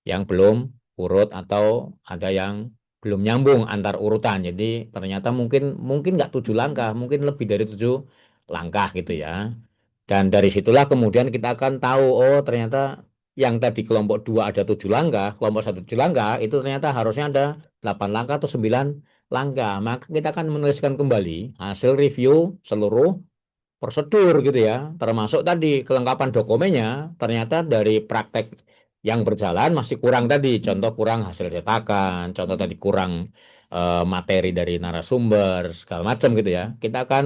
yang belum urut atau ada yang belum nyambung antar urutan. Jadi ternyata mungkin mungkin nggak 7 langkah, mungkin lebih dari 7 langkah gitu ya. Dan dari situlah kemudian kita akan tahu, oh ternyata yang tadi kelompok 2 ada 7 langkah, kelompok 1 7 langkah, itu ternyata harusnya ada 8 langkah atau 9 langkah. Maka kita akan menuliskan kembali hasil review seluruh prosedur gitu ya. Termasuk tadi kelengkapan dokumennya, ternyata dari praktek yang berjalan masih kurang tadi. Contoh kurang hasil cetakan, contoh tadi kurang materi dari narasumber, segala macam gitu ya. Kita akan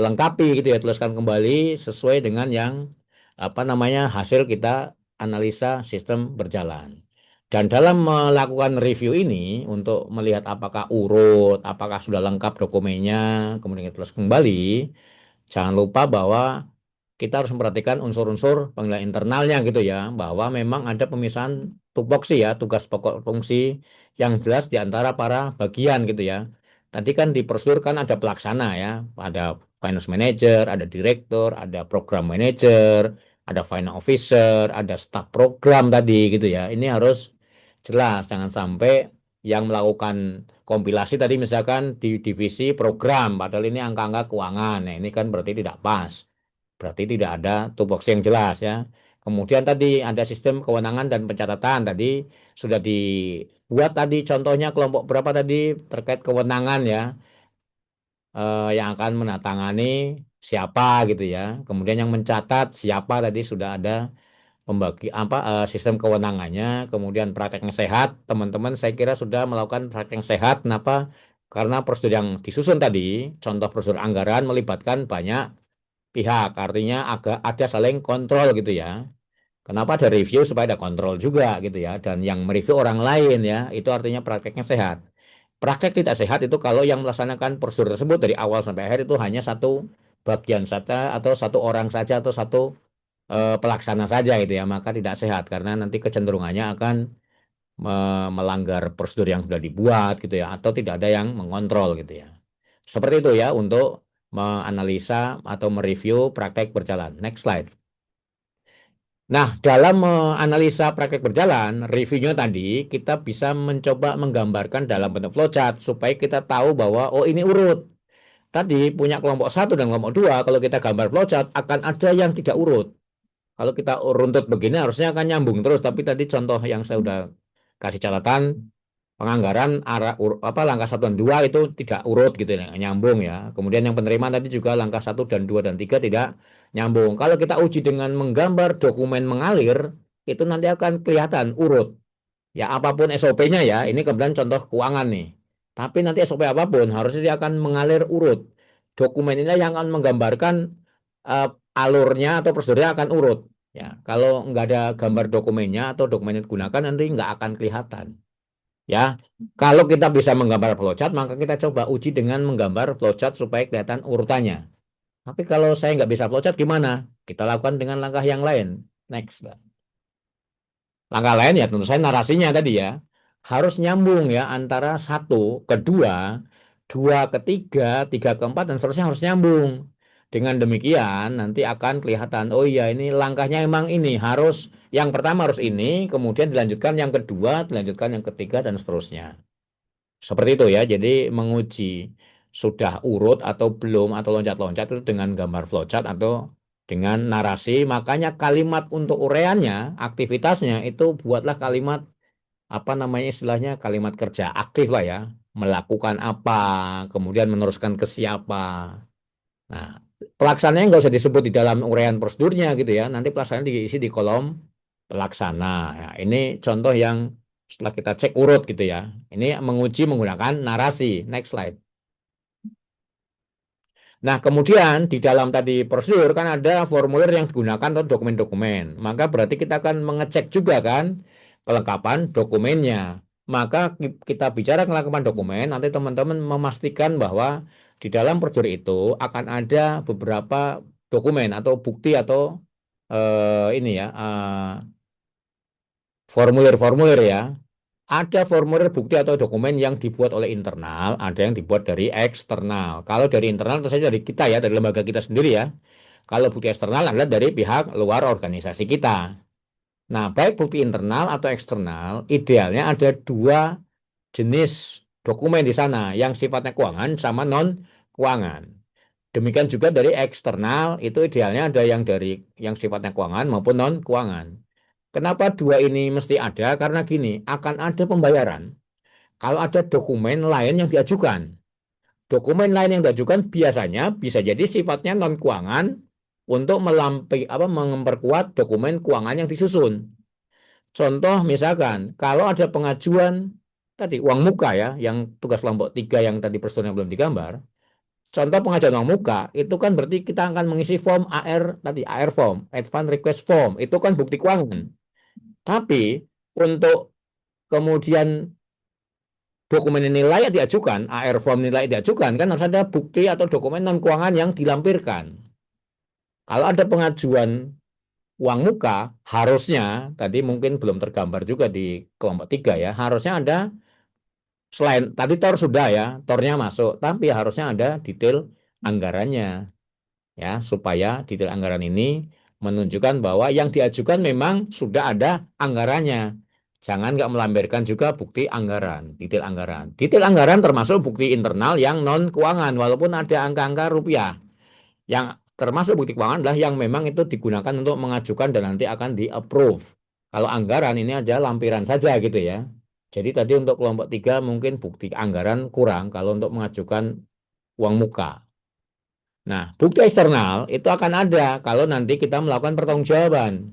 lengkapi gitu ya, tuliskan kembali sesuai dengan yang apa namanya hasil kita analisa sistem berjalan. Dan dalam melakukan review ini untuk melihat apakah urut, apakah sudah lengkap dokumennya, kemudian kita tulis kembali, jangan lupa bahwa kita harus memperhatikan unsur-unsur penilaian internalnya gitu ya, bahwa memang ada pemisahan tupoksi ya, tugas pokok fungsi yang jelas di antara para bagian gitu ya. Tadi kan di prosedur kan ada pelaksana ya, ada finance manager, ada direktur, ada program manager, ada finance officer, ada staff program tadi gitu ya. Ini harus jelas, jangan sampai yang melakukan kompilasi tadi misalkan di divisi program, padahal ini angka-angka keuangan. Nah, ini kan berarti tidak pas. Berarti tidak ada tupoksi yang jelas ya. Kemudian tadi ada sistem kewenangan dan pencatatan tadi sudah dibuat tadi contohnya kelompok berapa tadi terkait kewenangan ya, yang akan menatangani siapa gitu ya. Kemudian yang mencatat siapa tadi sudah ada pembagi apa sistem kewenangannya. Kemudian prakteknya sehat, teman-teman saya kira sudah melakukan praktek yang sehat. Kenapa? Karena prosedur yang disusun tadi, contoh prosedur anggaran melibatkan banyak pihak, artinya agak ada saling kontrol gitu ya. Kenapa ada review supaya ada kontrol juga gitu ya, dan yang mereview orang lain ya, itu artinya prakteknya sehat. Praktek tidak sehat itu kalau yang melaksanakan prosedur tersebut dari awal sampai akhir itu hanya satu bagian saja atau satu orang saja atau satu pelaksana saja gitu ya, maka tidak sehat karena nanti kecenderungannya akan melanggar prosedur yang sudah dibuat gitu ya, atau tidak ada yang mengontrol gitu ya. Seperti itu ya untuk menganalisa atau mereview praktek berjalan. Next slide. Nah, dalam menganalisa praktek berjalan, reviewnya tadi kita bisa mencoba menggambarkan dalam bentuk flowchart supaya kita tahu bahwa oh ini urut. Tadi punya kelompok 1 dan kelompok 2, kalau kita gambar flowchart akan ada yang tidak urut. Kalau kita runtut begini harusnya akan nyambung terus, tapi tadi contoh yang saya udah kasih catatan penganggaran apa langkah 1 dan 2 itu tidak urut gitu ya, nyambung ya. Kemudian yang penerimaan tadi juga langkah 1 dan 2 dan 3 tidak nyambung. Kalau kita uji dengan menggambar dokumen mengalir, itu nanti akan kelihatan urut. Ya apapun SOP-nya ya, ini kemudian contoh keuangan nih. Tapi nanti SOP apapun harusnya dia akan mengalir urut. Dokumen ini yang akan menggambarkan alurnya atau prosedurnya akan urut. Ya, kalau nggak ada gambar dokumennya atau dokumen yang digunakan nanti nggak akan kelihatan. Ya, kalau kita bisa menggambar flowchart, maka kita coba uji dengan menggambar flowchart supaya kelihatan urutannya. Tapi kalau saya nggak bisa flowchart gimana? Kita lakukan dengan langkah yang lain. Next, Mbak. Langkah lain ya tentu saya narasinya tadi ya. Harus nyambung ya antara 1 ke 2, 2 ke 3, 3 ke 4, dan seterusnya harus nyambung. Dengan demikian nanti akan kelihatan, oh iya ini langkahnya emang ini. Harus yang pertama harus ini, kemudian dilanjutkan yang kedua, dilanjutkan yang ketiga, dan seterusnya. Seperti itu ya, jadi menguji sudah urut atau belum atau loncat-loncat itu dengan gambar flowchart atau dengan narasi. Makanya kalimat untuk uraiannya, aktivitasnya itu buatlah kalimat apa namanya istilahnya kalimat kerja aktif lah ya. Melakukan apa, kemudian meneruskan ke siapa. Nah, pelaksananya nggak usah disebut di dalam uraian prosedurnya gitu ya. Nanti pelaksananya diisi di kolom pelaksana. Ya, ini contoh yang setelah kita cek urut gitu ya. Ini menguji menggunakan narasi. Next slide. Nah, kemudian di dalam tadi prosedur kan ada formulir yang digunakan atau dokumen-dokumen. Maka berarti kita akan mengecek juga kan kelengkapan dokumennya. Maka kita bicara kelengkapan dokumen, nanti teman-teman memastikan bahwa di dalam prosedur itu akan ada beberapa dokumen atau bukti atau ini ya formulir-formulir ya. Ada formulir bukti atau dokumen yang dibuat oleh internal, ada yang dibuat dari eksternal. Kalau dari internal tentu saja dari kita ya, dari lembaga kita sendiri ya. Kalau bukti eksternal adalah dari pihak luar organisasi kita. Nah, baik bukti internal atau eksternal, idealnya ada dua jenis dokumen di sana yang sifatnya keuangan sama non keuangan. Demikian juga dari eksternal itu idealnya ada yang dari yang sifatnya keuangan maupun non keuangan. Kenapa dua ini mesti ada? Karena gini, akan ada pembayaran kalau ada dokumen lain yang diajukan. Dokumen lain yang diajukan biasanya bisa jadi sifatnya non keuangan untuk memperkuat dokumen keuangan yang disusun. Contoh misalkan kalau ada pengajuan tadi uang muka ya, yang tugas kelompok 3 yang tadi prosedurnya belum digambar. Contoh pengajuan uang muka itu kan berarti kita akan mengisi form AR tadi, AR form, Advance Request Form, itu kan bukti keuangan. Tapi untuk kemudian dokumen ini layak diajukan, AR form ini layak diajukan, kan harus ada bukti atau dokumen non keuangan yang dilampirkan. Kalau ada pengajuan uang muka, harusnya tadi mungkin belum tergambar juga di kelompok 3 ya, harusnya ada selain tadi TOR sudah ya, TOR-nya masuk, tapi harusnya ada detail anggarannya ya, supaya detail anggaran ini menunjukkan bahwa yang diajukan memang sudah ada anggarannya. Jangan nggak melampirkan juga bukti anggaran, detail anggaran. Detail anggaran termasuk bukti internal yang non keuangan, walaupun ada angka-angka rupiah. Yang termasuk bukti keuangan adalah yang memang itu digunakan untuk mengajukan dan nanti akan di-approve. Kalau anggaran ini aja lampiran saja gitu ya. Jadi tadi untuk kelompok 3 mungkin bukti anggaran kurang kalau untuk mengajukan uang muka. Nah, bukti eksternal itu akan ada kalau nanti kita melakukan pertanggungjawaban.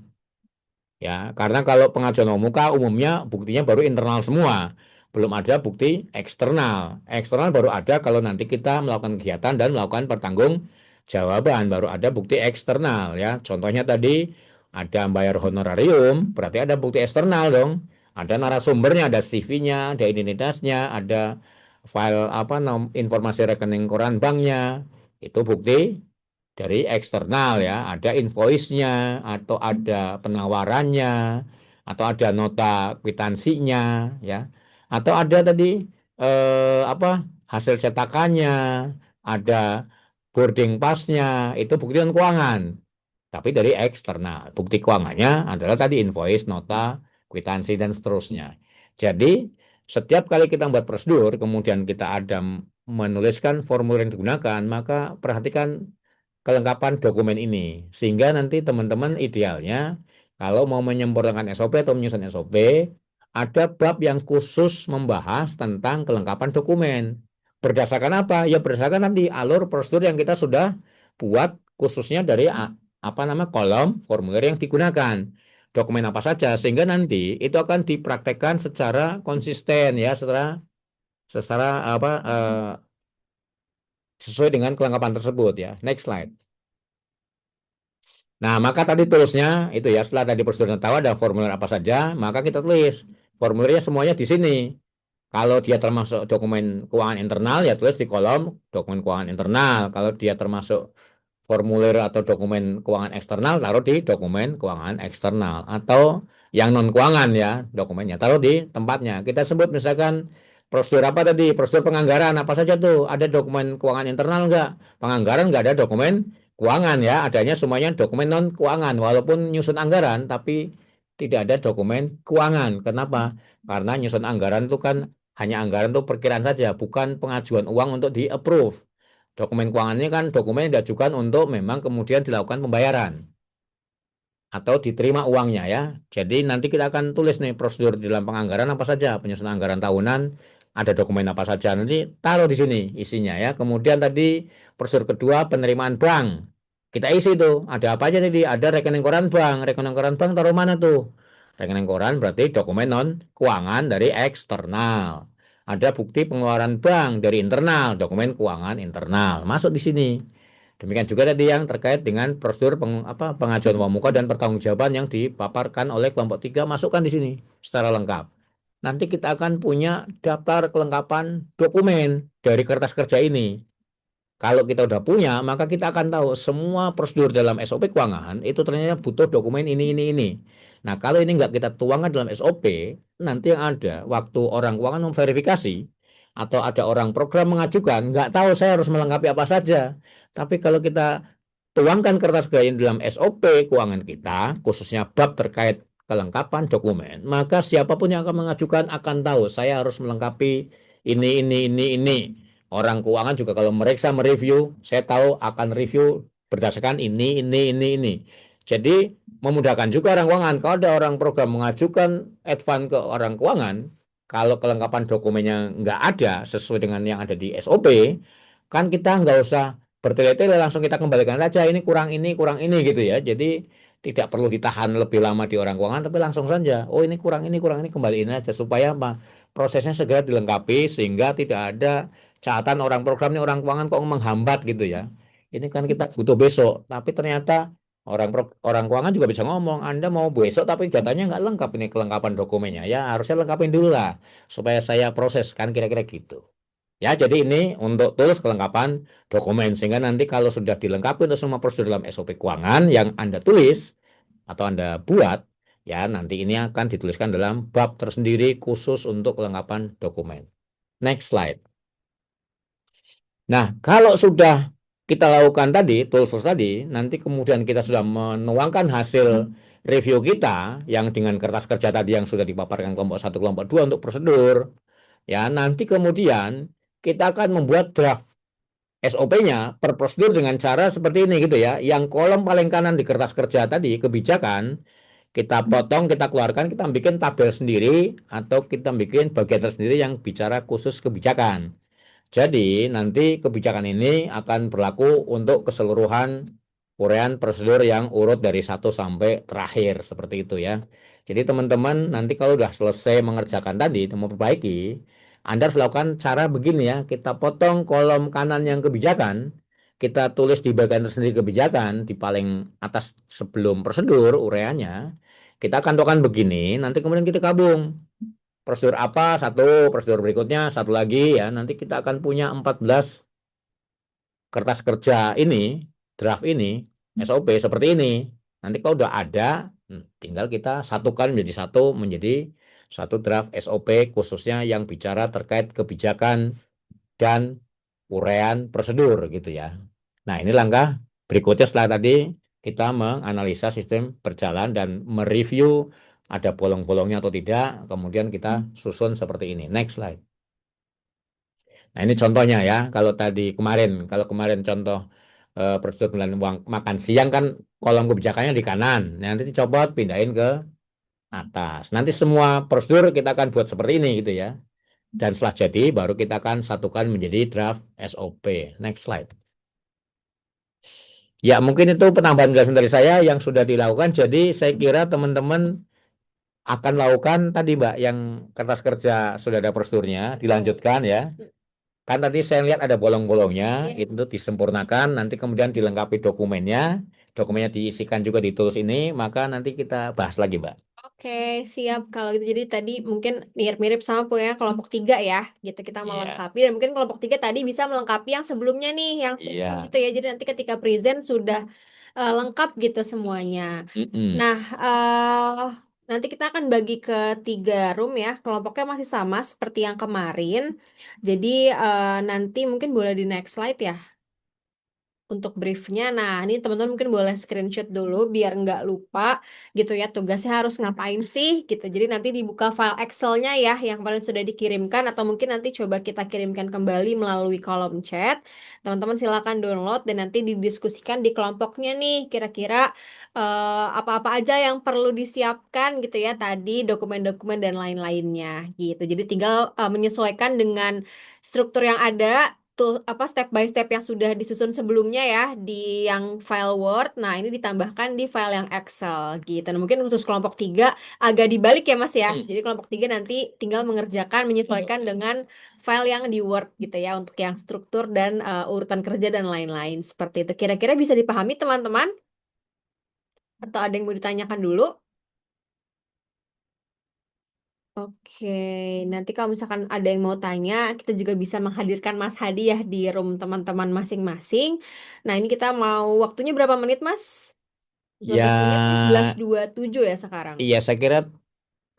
Ya, karena kalau pengajuan uang muka umumnya buktinya baru internal semua, belum ada bukti eksternal. Eksternal baru ada kalau nanti kita melakukan kegiatan dan melakukan pertanggungjawaban, baru ada bukti eksternal ya. Contohnya tadi ada bayar honorarium, berarti ada bukti eksternal dong. Ada narasumbernya, ada CV-nya, ada identitasnya, ada file informasi rekening koran banknya. Itu bukti dari eksternal ya, ada invoice-nya atau ada penawarannya atau ada nota kwitansinya ya, atau ada tadi hasil cetakannya, ada boarding pass-nya, itu bukti non keuangan. Tapi dari eksternal, bukti keuangannya adalah tadi invoice, nota, kwitansi dan seterusnya. Jadi setiap kali kita membuat prosedur, kemudian kita ada menuliskan formulir yang digunakan, maka perhatikan kelengkapan dokumen ini. Sehingga nanti teman-teman idealnya kalau mau menyempurnakan SOP atau menyusun SOP, ada bab yang khusus membahas tentang kelengkapan dokumen. Berdasarkan apa? Ya berdasarkan nanti alur prosedur yang kita sudah buat khususnya dari kolom formulir yang digunakan. Dokumen apa saja sehingga nanti itu akan dipraktekkan secara konsisten ya, secara sesuai dengan kelengkapan tersebut ya. Next slide. Nah, maka tadi tulisnya itu ya, setelah tadi prosedur tahu ada formulir apa saja, maka kita tulis formulirnya semuanya di sini. Kalau dia termasuk dokumen keuangan internal, ya tulis di kolom dokumen keuangan internal. Kalau dia termasuk formulir atau dokumen keuangan eksternal, taruh di dokumen keuangan eksternal. Atau yang non keuangan ya, dokumennya taruh di tempatnya. Kita sebut misalkan prosedur apa tadi? Prosedur penganggaran apa saja tuh? Ada dokumen keuangan internal enggak? Penganggaran enggak ada dokumen keuangan ya, adanya semuanya dokumen non keuangan. Walaupun nyusun anggaran, tapi tidak ada dokumen keuangan. Kenapa? Karena nyusun anggaran itu kan hanya anggaran itu perkiraan saja, bukan pengajuan uang untuk di-approve. Dokumen keuangan ini kan dokumen yang diajukan untuk memang kemudian dilakukan pembayaran atau diterima uangnya ya. Jadi nanti kita akan tulis nih prosedur di dalam penganggaran apa saja, penyusunan anggaran tahunan, ada dokumen apa saja, nanti taruh di sini isinya ya. Kemudian tadi prosedur kedua penerimaan bank. Kita isi tuh, ada apa aja tadi? Ada rekening koran bank. Rekening koran bank taruh mana tuh? Rekening koran berarti dokumen non keuangan dari eksternal. Ada bukti pengeluaran bank dari internal, dokumen keuangan internal. Masuk di sini. Demikian juga tadi yang terkait dengan prosedur pengajuan uang muka dan pertanggungjawaban yang dipaparkan oleh kelompok 3, masukkan di sini secara lengkap. Nanti kita akan punya daftar kelengkapan dokumen dari kertas kerja ini. Kalau kita udah punya, maka kita akan tahu semua prosedur dalam SOP keuangan itu ternyata butuh dokumen ini. Nah, kalau ini nggak kita tuangkan dalam SOP, nanti yang ada waktu orang keuangan memverifikasi atau ada orang program mengajukan, nggak tahu saya harus melengkapi apa saja. Tapi kalau kita tuangkan kertas kerja ini dalam SOP keuangan kita, khususnya bab terkait kelengkapan dokumen, maka siapapun yang akan mengajukan akan tahu saya harus melengkapi ini. Orang keuangan juga kalau meriksa mereview, saya tahu akan review berdasarkan ini. Jadi memudahkan juga orang keuangan. Kalau ada orang program mengajukan advance ke orang keuangan, kalau kelengkapan dokumennya nggak ada sesuai dengan yang ada di SOP, kan kita nggak usah bertele-tele, langsung kita kembalikan saja kurang ini gitu ya. Jadi tidak perlu ditahan lebih lama di orang keuangan, tapi langsung saja. Oh ini kurang ini, kembaliin aja supaya apa? Prosesnya segera dilengkapi sehingga tidak ada catatan orang program ini orang keuangan kok menghambat gitu ya. Ini kan kita butuh besok, tapi ternyata orang keuangan juga bisa ngomong, Anda mau besok tapi datanya nggak lengkap ini kelengkapan dokumennya. Ya harusnya lengkapin dulu lah supaya saya proses kan kira-kira gitu. Ya, jadi ini untuk tools kelengkapan dokumen sehingga nanti kalau sudah dilengkapi untuk semua prosedur dalam SOP keuangan yang Anda tulis atau Anda buat, ya nanti ini akan dituliskan dalam bab tersendiri khusus untuk kelengkapan dokumen. Next slide. Nah, kalau sudah kita lakukan tadi, tools tadi, nanti kemudian kita sudah menuangkan hasil review kita yang dengan kertas kerja tadi yang sudah dipaparkan kelompok 1, kelompok 2 untuk prosedur, ya nanti kemudian kita akan membuat draft SOP-nya per prosedur dengan cara seperti ini gitu ya. Yang kolom paling kanan di kertas kerja tadi, kebijakan, kita potong, kita keluarkan, kita bikin tabel sendiri atau kita bikin bagian tersendiri yang bicara khusus kebijakan. Jadi nanti kebijakan ini akan berlaku untuk keseluruhan uraian prosedur yang urut dari 1 sampai terakhir seperti itu ya. Jadi teman-teman nanti kalau sudah selesai mengerjakan tadi, memperbaiki, Anda harus lakukan cara begini ya. Kita potong kolom kanan yang kebijakan, kita tulis di bagian tersendiri kebijakan di paling atas sebelum prosedur uraiannya. Kita akan tuliskan begini, nanti kemudian kita gabung prosedur apa satu, prosedur berikutnya satu lagi ya. Nanti kita akan punya 14 kertas kerja ini, draft ini, SOP seperti ini. Nanti kalau udah ada, tinggal kita satukan menjadi satu draft SOP khususnya yang bicara terkait kebijakan dan uraian prosedur gitu ya. Nah, ini langkah berikutnya setelah tadi kita menganalisa sistem berjalan dan mereview ada bolong-bolongnya atau tidak, kemudian kita susun seperti ini. Next slide. Nah, ini contohnya ya. Kalau kemarin contoh prosedur penilaian uang makan siang kan kolom kebijakannya di kanan. Nanti dicopot, pindahin ke atas. Nanti semua prosedur kita akan buat seperti ini gitu ya. Dan setelah jadi baru kita akan satukan menjadi draft SOP. Next slide. Ya, mungkin itu penambahan penjelasan dari saya yang sudah dilakukan. Jadi saya kira teman-teman akan lakukan tadi Mbak yang kertas kerja sudah ada prosedurnya, dilanjutkan ya. Kan tadi saya lihat ada bolong-bolongnya, itu disempurnakan, nanti kemudian dilengkapi dokumennya diisikan juga di tools ini, maka nanti kita bahas lagi Mbak. Oke, siap. Kalau gitu jadi tadi mungkin mirip-mirip sama punya kelompok 3 ya, gitu kita Iya. melengkapi dan mungkin kelompok 3 tadi bisa melengkapi yang sebelumnya nih, yang struktur Iya. gitu ya. Jadi nanti ketika present sudah lengkap gitu semuanya. Nah, nanti kita akan bagi ke 3 room ya. Kelompoknya masih sama seperti yang kemarin. Jadi nanti mungkin boleh di next slide ya untuk briefnya. Nah, ini teman-teman mungkin boleh screenshot dulu biar nggak lupa gitu ya tugasnya harus ngapain sih gitu. Jadi nanti dibuka file Excel-nya ya yang paling sudah dikirimkan atau mungkin nanti coba kita kirimkan kembali melalui kolom chat. Teman-teman silakan download dan nanti didiskusikan di kelompoknya nih kira-kira apa-apa aja yang perlu disiapkan gitu ya tadi dokumen-dokumen dan lain-lainnya gitu. Jadi tinggal menyesuaikan dengan struktur yang ada tuh step by step yang sudah disusun sebelumnya ya di yang file Word. Nah, ini ditambahkan di file yang Excel gitu. Nah, mungkin khusus kelompok 3 agak dibalik ya Mas ya. Jadi kelompok 3 nanti tinggal menyesuaikan dengan file yang di Word gitu ya untuk yang struktur dan urutan kerja dan lain-lain seperti itu. Kira-kira bisa dipahami teman-teman? Atau ada yang mau ditanyakan dulu? Oke, nanti kalau misalkan ada yang mau tanya, kita juga bisa menghadirkan Mas Hadi ya di room teman-teman masing-masing. Nah, ini kita mau waktunya berapa menit, Mas? 12 menit nih Ya, 11.27 ya sekarang. iya saya kira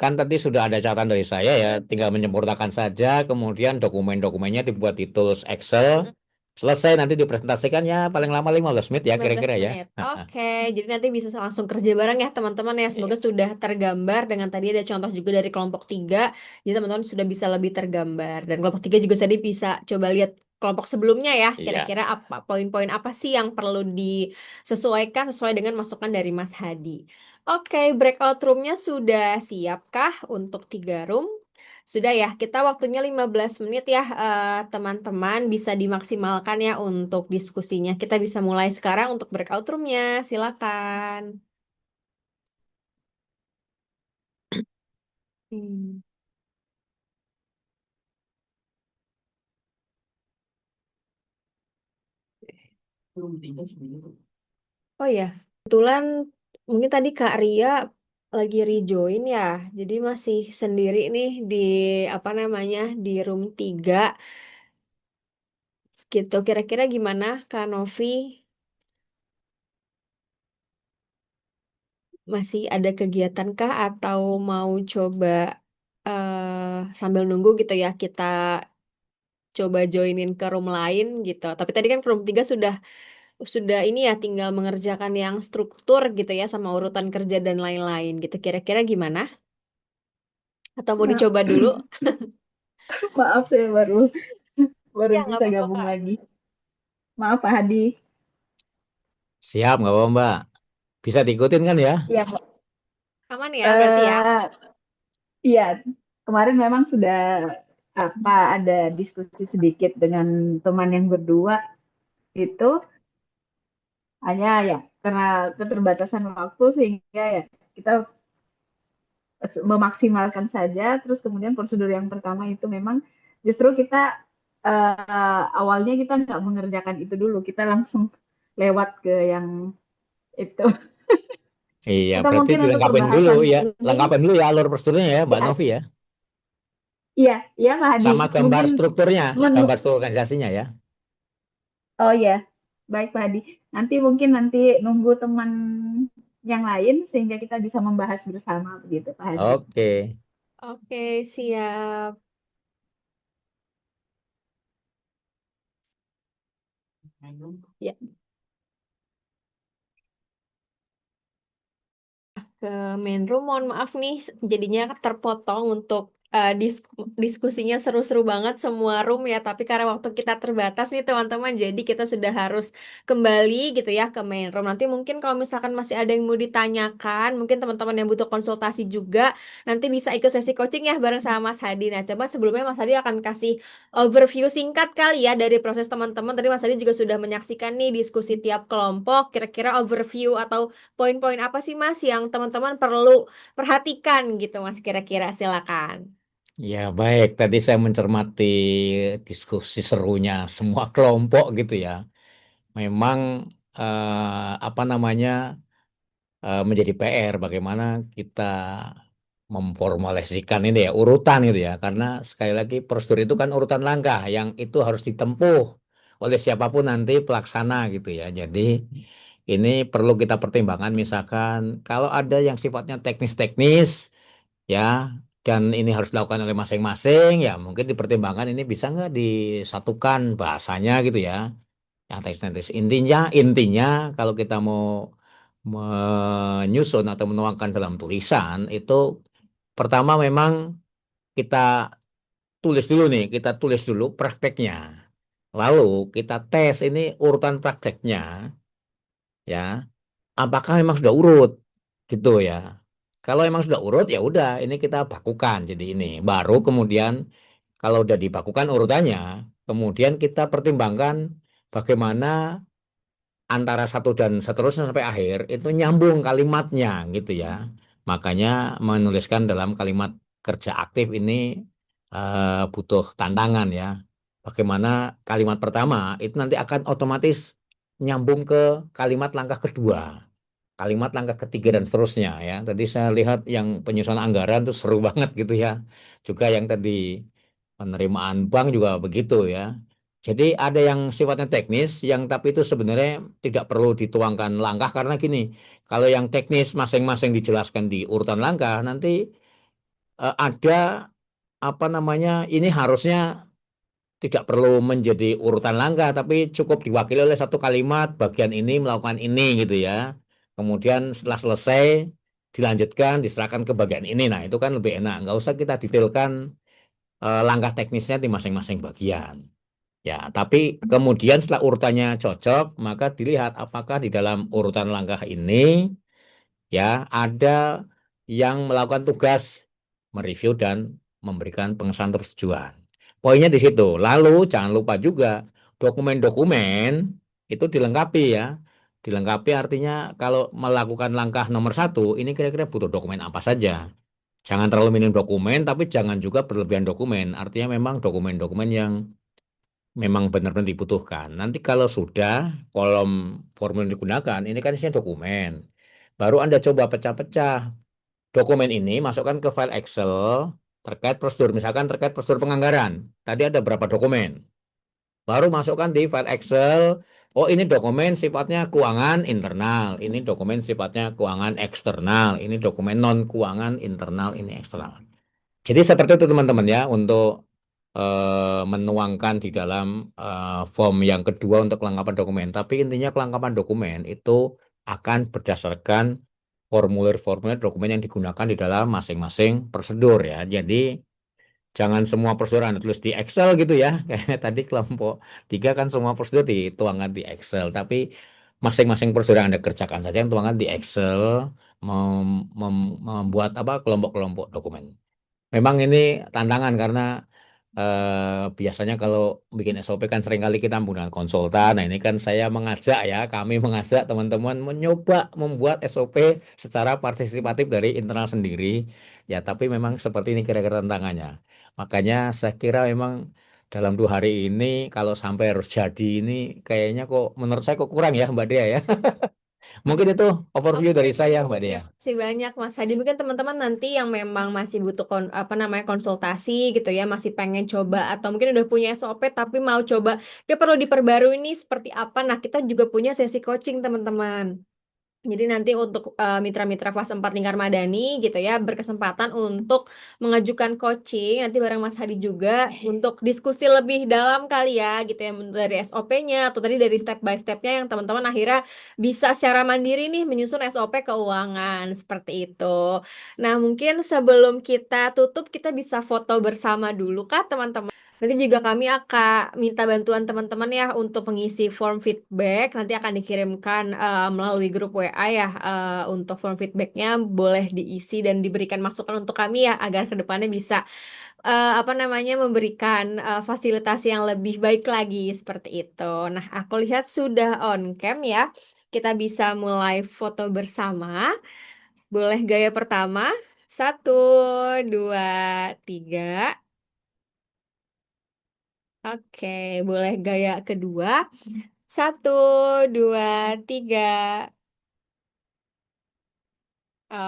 kan tadi sudah ada catatan dari saya ya, tinggal menyempurnakan saja, kemudian dokumen-dokumennya dibuat di tools Excel, Mm-mm. selesai nanti dipresentasikan ya paling lama 15 menit ya 15 kira-kira ya. menit. Oke, jadi nanti bisa langsung kerja bareng ya teman-teman ya. Semoga sudah tergambar dengan tadi ada contoh juga dari kelompok 3. Jadi teman-teman sudah bisa lebih tergambar. Dan kelompok 3 juga tadi bisa coba lihat kelompok sebelumnya ya. Iya. Kira-kira apa poin-poin apa sih yang perlu disesuaikan sesuai dengan masukan dari Mas Hadi. Oke, breakout roomnya sudah siapkah untuk 3 room? Sudah ya, kita waktunya 15 menit ya teman-teman, bisa dimaksimalkan ya untuk diskusinya. Kita bisa mulai sekarang untuk breakout roomnya, silakan. Hmm. Oh ya, kebetulan mungkin tadi Kak Ria lagi rejoin ya, jadi masih sendiri nih di apa namanya di room 3 gitu. Kira-kira gimana Kak Novi? Masih ada kegiatan kah atau mau coba sambil nunggu gitu ya kita coba joinin ke room lain gitu. Tapi tadi kan ke room 3 sudah ini ya tinggal mengerjakan yang struktur gitu ya sama urutan kerja dan lain-lain gitu. Kira-kira gimana? Atau mau Ma- dicoba dulu? Maaf saya baru Ya, nggak bisa apa-apa, gabung Kak. lagi. Maaf Pak Hadi. Siap, nggak apa-apa Mbak. Bisa diikutin kan ya? Iya Pak. Aman ya berarti ya? Iya, kemarin memang sudah ada diskusi sedikit dengan teman yang berdua itu hanya ya karena keterbatasan waktu sehingga ya kita memaksimalkan saja. Terus kemudian prosedur yang pertama itu memang justru kita awalnya kita nggak mengerjakan itu dulu, kita langsung lewat ke yang itu. Iya, Atau berarti mungkin untuk dilengkapin dulu pembahasan ya. hari ini, Lengkapin dulu ya alur prosedurnya ya Mbak ya, Novi ya. iya, iya Pak Hadi. Sama gambar Mungkin strukturnya, menu, gambar struktur organisasinya ya. oh ya, baik Pak Hadi. Nanti nunggu teman yang lain sehingga kita bisa membahas bersama begitu Pak Hadi. Oke. Oke, siap. Ya, ke main room. Mohon maaf nih, jadinya terpotong untuk diskusinya seru-seru banget semua room ya. Tapi karena waktu kita terbatas nih teman-teman, jadi kita sudah harus kembali gitu ya ke main room. Nanti mungkin kalau misalkan masih ada yang mau ditanyakan, mungkin teman-teman yang butuh konsultasi juga, nanti bisa ikut sesi coaching ya bareng sama Mas Hadi. Nah, coba sebelumnya Mas Hadi akan kasih overview singkat kali ya dari proses teman-teman. Tadi Mas Hadi juga sudah menyaksikan nih diskusi tiap kelompok. Kira-kira overview atau poin-poin apa sih Mas yang teman-teman perlu perhatikan gitu Mas kira-kira silakan. Ya baik, tadi saya mencermati diskusi serunya semua kelompok gitu ya. Memang apa namanya menjadi PR bagaimana kita memformulasikan ini ya urutan itu ya. Karena sekali lagi prosedur itu kan urutan langkah yang itu harus ditempuh oleh siapapun nanti pelaksana gitu ya. Jadi ini perlu kita pertimbangkan misalkan kalau ada yang sifatnya teknis-teknis ya dan ini harus dilakukan oleh masing-masing ya mungkin dipertimbangkan ini bisa nggak disatukan bahasanya gitu ya yang teknis-teknis intinya kalau kita mau menyusun atau menuangkan dalam tulisan itu pertama memang kita tulis dulu nih kita tulis dulu prakteknya lalu kita tes ini urutan prakteknya ya apakah memang sudah urut gitu ya. Kalau memang sudah urut ya udah ini kita bakukan jadi ini baru kemudian kalau udah dibakukan urutannya kemudian kita pertimbangkan bagaimana antara satu dan seterusnya sampai akhir itu nyambung kalimatnya gitu ya. Makanya menuliskan dalam kalimat kerja aktif ini butuh tantangan ya. Bagaimana kalimat pertama itu nanti akan otomatis nyambung ke kalimat langkah kedua kalimat langkah ketiga dan seterusnya ya. Tadi saya lihat yang penyusunan anggaran tuh seru banget gitu ya. Juga yang tadi penerimaan bank juga begitu ya. Jadi ada yang sifatnya teknis, yang tapi itu sebenarnya tidak perlu dituangkan langkah karena gini, kalau yang teknis masing-masing dijelaskan di urutan langkah, nanti ada apa namanya, ini harusnya tidak perlu menjadi urutan langkah, tapi cukup diwakili oleh satu kalimat, bagian ini melakukan ini gitu ya. Kemudian setelah selesai, dilanjutkan, diserahkan ke bagian ini. Nah, itu kan lebih enak. Nggak usah kita detailkan langkah teknisnya di masing-masing bagian. Ya, tapi kemudian setelah urutannya cocok, maka dilihat apakah di dalam urutan langkah ini ya ada yang melakukan tugas mereview dan memberikan pengesahan persetujuan. Poinnya di situ. Lalu jangan lupa juga dokumen-dokumen itu dilengkapi ya. Dilengkapi artinya kalau melakukan langkah nomor 1, ini kira-kira butuh dokumen apa saja. Jangan terlalu minim dokumen, tapi jangan juga berlebihan dokumen. Artinya memang dokumen-dokumen yang memang benar-benar dibutuhkan. Nanti kalau sudah kolom formulir digunakan, ini kan isinya dokumen. Baru Anda coba pecah-pecah dokumen ini, masukkan ke file Excel terkait prosedur, misalkan terkait prosedur penganggaran. Tadi ada berapa dokumen? Baru masukkan di file Excel, oh ini dokumen sifatnya keuangan internal, ini dokumen sifatnya keuangan eksternal, ini dokumen non keuangan internal, ini eksternal. Jadi seperti itu teman-teman ya untuk menuangkan di dalam form yang kedua untuk kelengkapan dokumen. Tapi intinya kelengkapan dokumen itu akan berdasarkan formulir-formulir dokumen yang digunakan di dalam masing-masing prosedur ya. Jadi jangan semua prosedur Anda tulis di Excel gitu ya. Kayak tadi kelompok 3 kan semua prosedur dituangkan di Excel. Tapi masing-masing prosedur yang Anda kerjakan saja yang tuangkan di Excel membuat apa kelompok-kelompok dokumen. Memang ini tantangan karena biasanya kalau bikin SOP kan seringkali kita menggunakan konsultan. Nah ini kan saya mengajak ya, kami mengajak teman-teman mencoba membuat SOP secara partisipatif dari internal sendiri. Ya tapi memang seperti ini kira-kira tantangannya. Makanya saya kira memang dalam 2 hari ini kalau sampai harus jadi ini kayaknya kok menurut saya kok kurang ya Mbak Dea ya. Mungkin itu overview Oke, dari saya Mbak Dea. terima kasih banyak Mas Hadi. Mungkin teman-teman nanti yang memang masih butuh apa namanya konsultasi gitu ya, masih pengen coba atau mungkin udah punya SOP tapi mau coba, dia perlu diperbarui ini seperti apa. Nah, kita juga punya sesi coaching teman-teman. Jadi nanti untuk mitra-mitra fase 4 Lingkar Madani gitu ya berkesempatan untuk mengajukan coaching nanti bareng Mas Hadi juga untuk diskusi lebih dalam kali ya gitu ya dari SOP-nya atau tadi dari step by step-nya yang teman-teman akhirnya bisa secara mandiri nih menyusun SOP keuangan seperti itu. Nah, mungkin sebelum kita tutup kita bisa foto bersama dulu kah teman-teman? Nanti juga kami akan minta bantuan teman-teman ya untuk mengisi form feedback. Nanti akan dikirimkan melalui grup WA ya. Untuk form feedbacknya boleh diisi dan diberikan masukan untuk kami ya agar kedepannya bisa apa namanya memberikan fasilitasi yang lebih baik lagi seperti itu. Nah, aku lihat sudah on cam ya. Kita bisa mulai foto bersama. Boleh gaya pertama. 1, 2, 3. Oke, boleh gaya kedua. 1, 2, 3.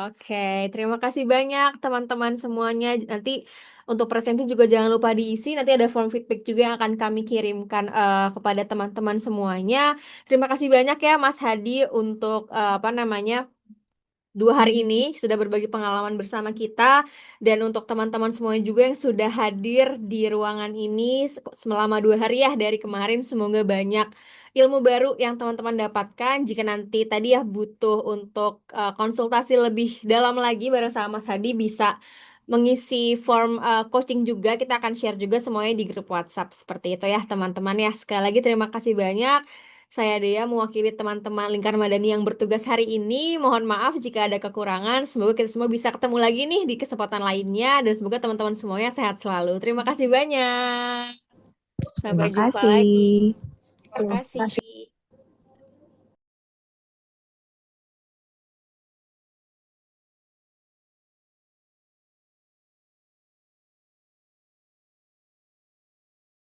Oke, terima kasih banyak teman-teman semuanya. Nanti untuk presentasi juga jangan lupa diisi. Nanti ada form feedback juga yang akan kami kirimkan kepada teman-teman semuanya. Terima kasih banyak ya Mas Hadi untuk apa namanya 2 hari ini sudah berbagi pengalaman bersama kita dan untuk teman-teman semuanya juga yang sudah hadir di ruangan ini selama 2 hari ya dari kemarin semoga banyak ilmu baru yang teman-teman dapatkan. Jika nanti tadi ya butuh untuk konsultasi lebih dalam lagi bareng sama Mas Hadi bisa mengisi form coaching juga kita akan share juga semuanya di grup WhatsApp seperti itu ya teman-teman ya. Sekali lagi terima kasih banyak. Saya Dea mewakili teman-teman Lingkar Madani yang bertugas hari ini. Mohon maaf jika ada kekurangan. Semoga kita semua bisa ketemu lagi nih di kesempatan lainnya. Dan semoga teman-teman semuanya sehat selalu. Terima kasih banyak. Sampai Terima jumpa lagi. kasih. Terima kasih.